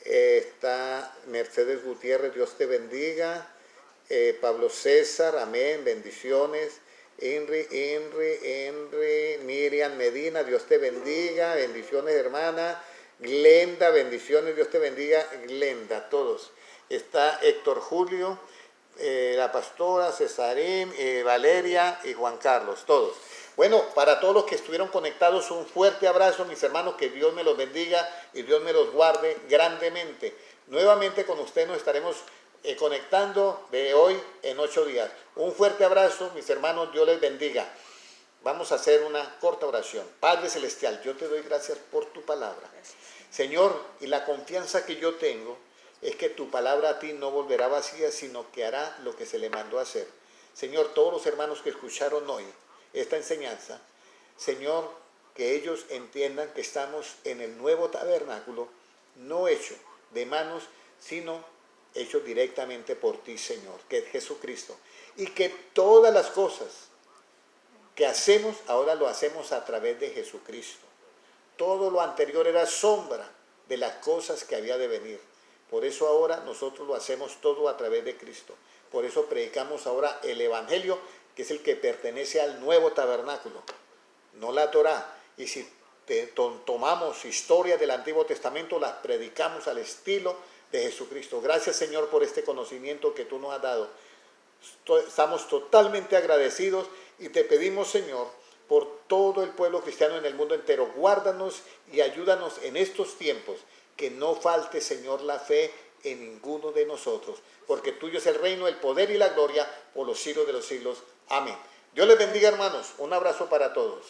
está Mercedes Gutiérrez, Dios te bendiga, Pablo César, amén, bendiciones, Henry, Miriam Medina, Dios te bendiga, bendiciones hermana, Glenda, bendiciones, Dios te bendiga, Glenda, todos. Está Héctor Julio, la pastora, Cesarín, Valeria y Juan Carlos, todos. Bueno, para todos los que estuvieron conectados, un fuerte abrazo, mis hermanos, que Dios me los bendiga y Dios me los guarde grandemente. Nuevamente con ustedes nos estaremos conectando de hoy en 8 días. Un fuerte abrazo, mis hermanos, Dios les bendiga. Vamos a hacer una corta oración. Padre Celestial, yo te doy gracias por tu palabra. Señor, y la confianza que yo tengo es que tu palabra a ti no volverá vacía, sino que hará lo que se le mandó a hacer. Señor, todos los hermanos que escucharon hoy esta enseñanza, Señor, que ellos entiendan que estamos en el nuevo tabernáculo, no hecho de manos, sino hecho directamente por ti, Señor, que es Jesucristo. Y que todas las cosas que hacemos, ahora lo hacemos a través de Jesucristo. Todo lo anterior era sombra de las cosas que había de venir. Por eso ahora nosotros lo hacemos todo a través de Cristo. Por eso predicamos ahora el Evangelio, que es el que pertenece al nuevo tabernáculo, no la Torá. Y si tomamos historias del Antiguo Testamento, las predicamos al estilo de Jesucristo. Gracias, Señor, por este conocimiento que tú nos has dado. Estamos totalmente agradecidos y te pedimos, Señor, por todo el pueblo cristiano en el mundo entero. Guárdanos y ayúdanos en estos tiempos, que no falte, Señor, la fe en ninguno de nosotros, porque tuyo es el reino, el poder y la gloria por los siglos de los siglos. Amén. Dios les bendiga, hermanos. Un abrazo para todos.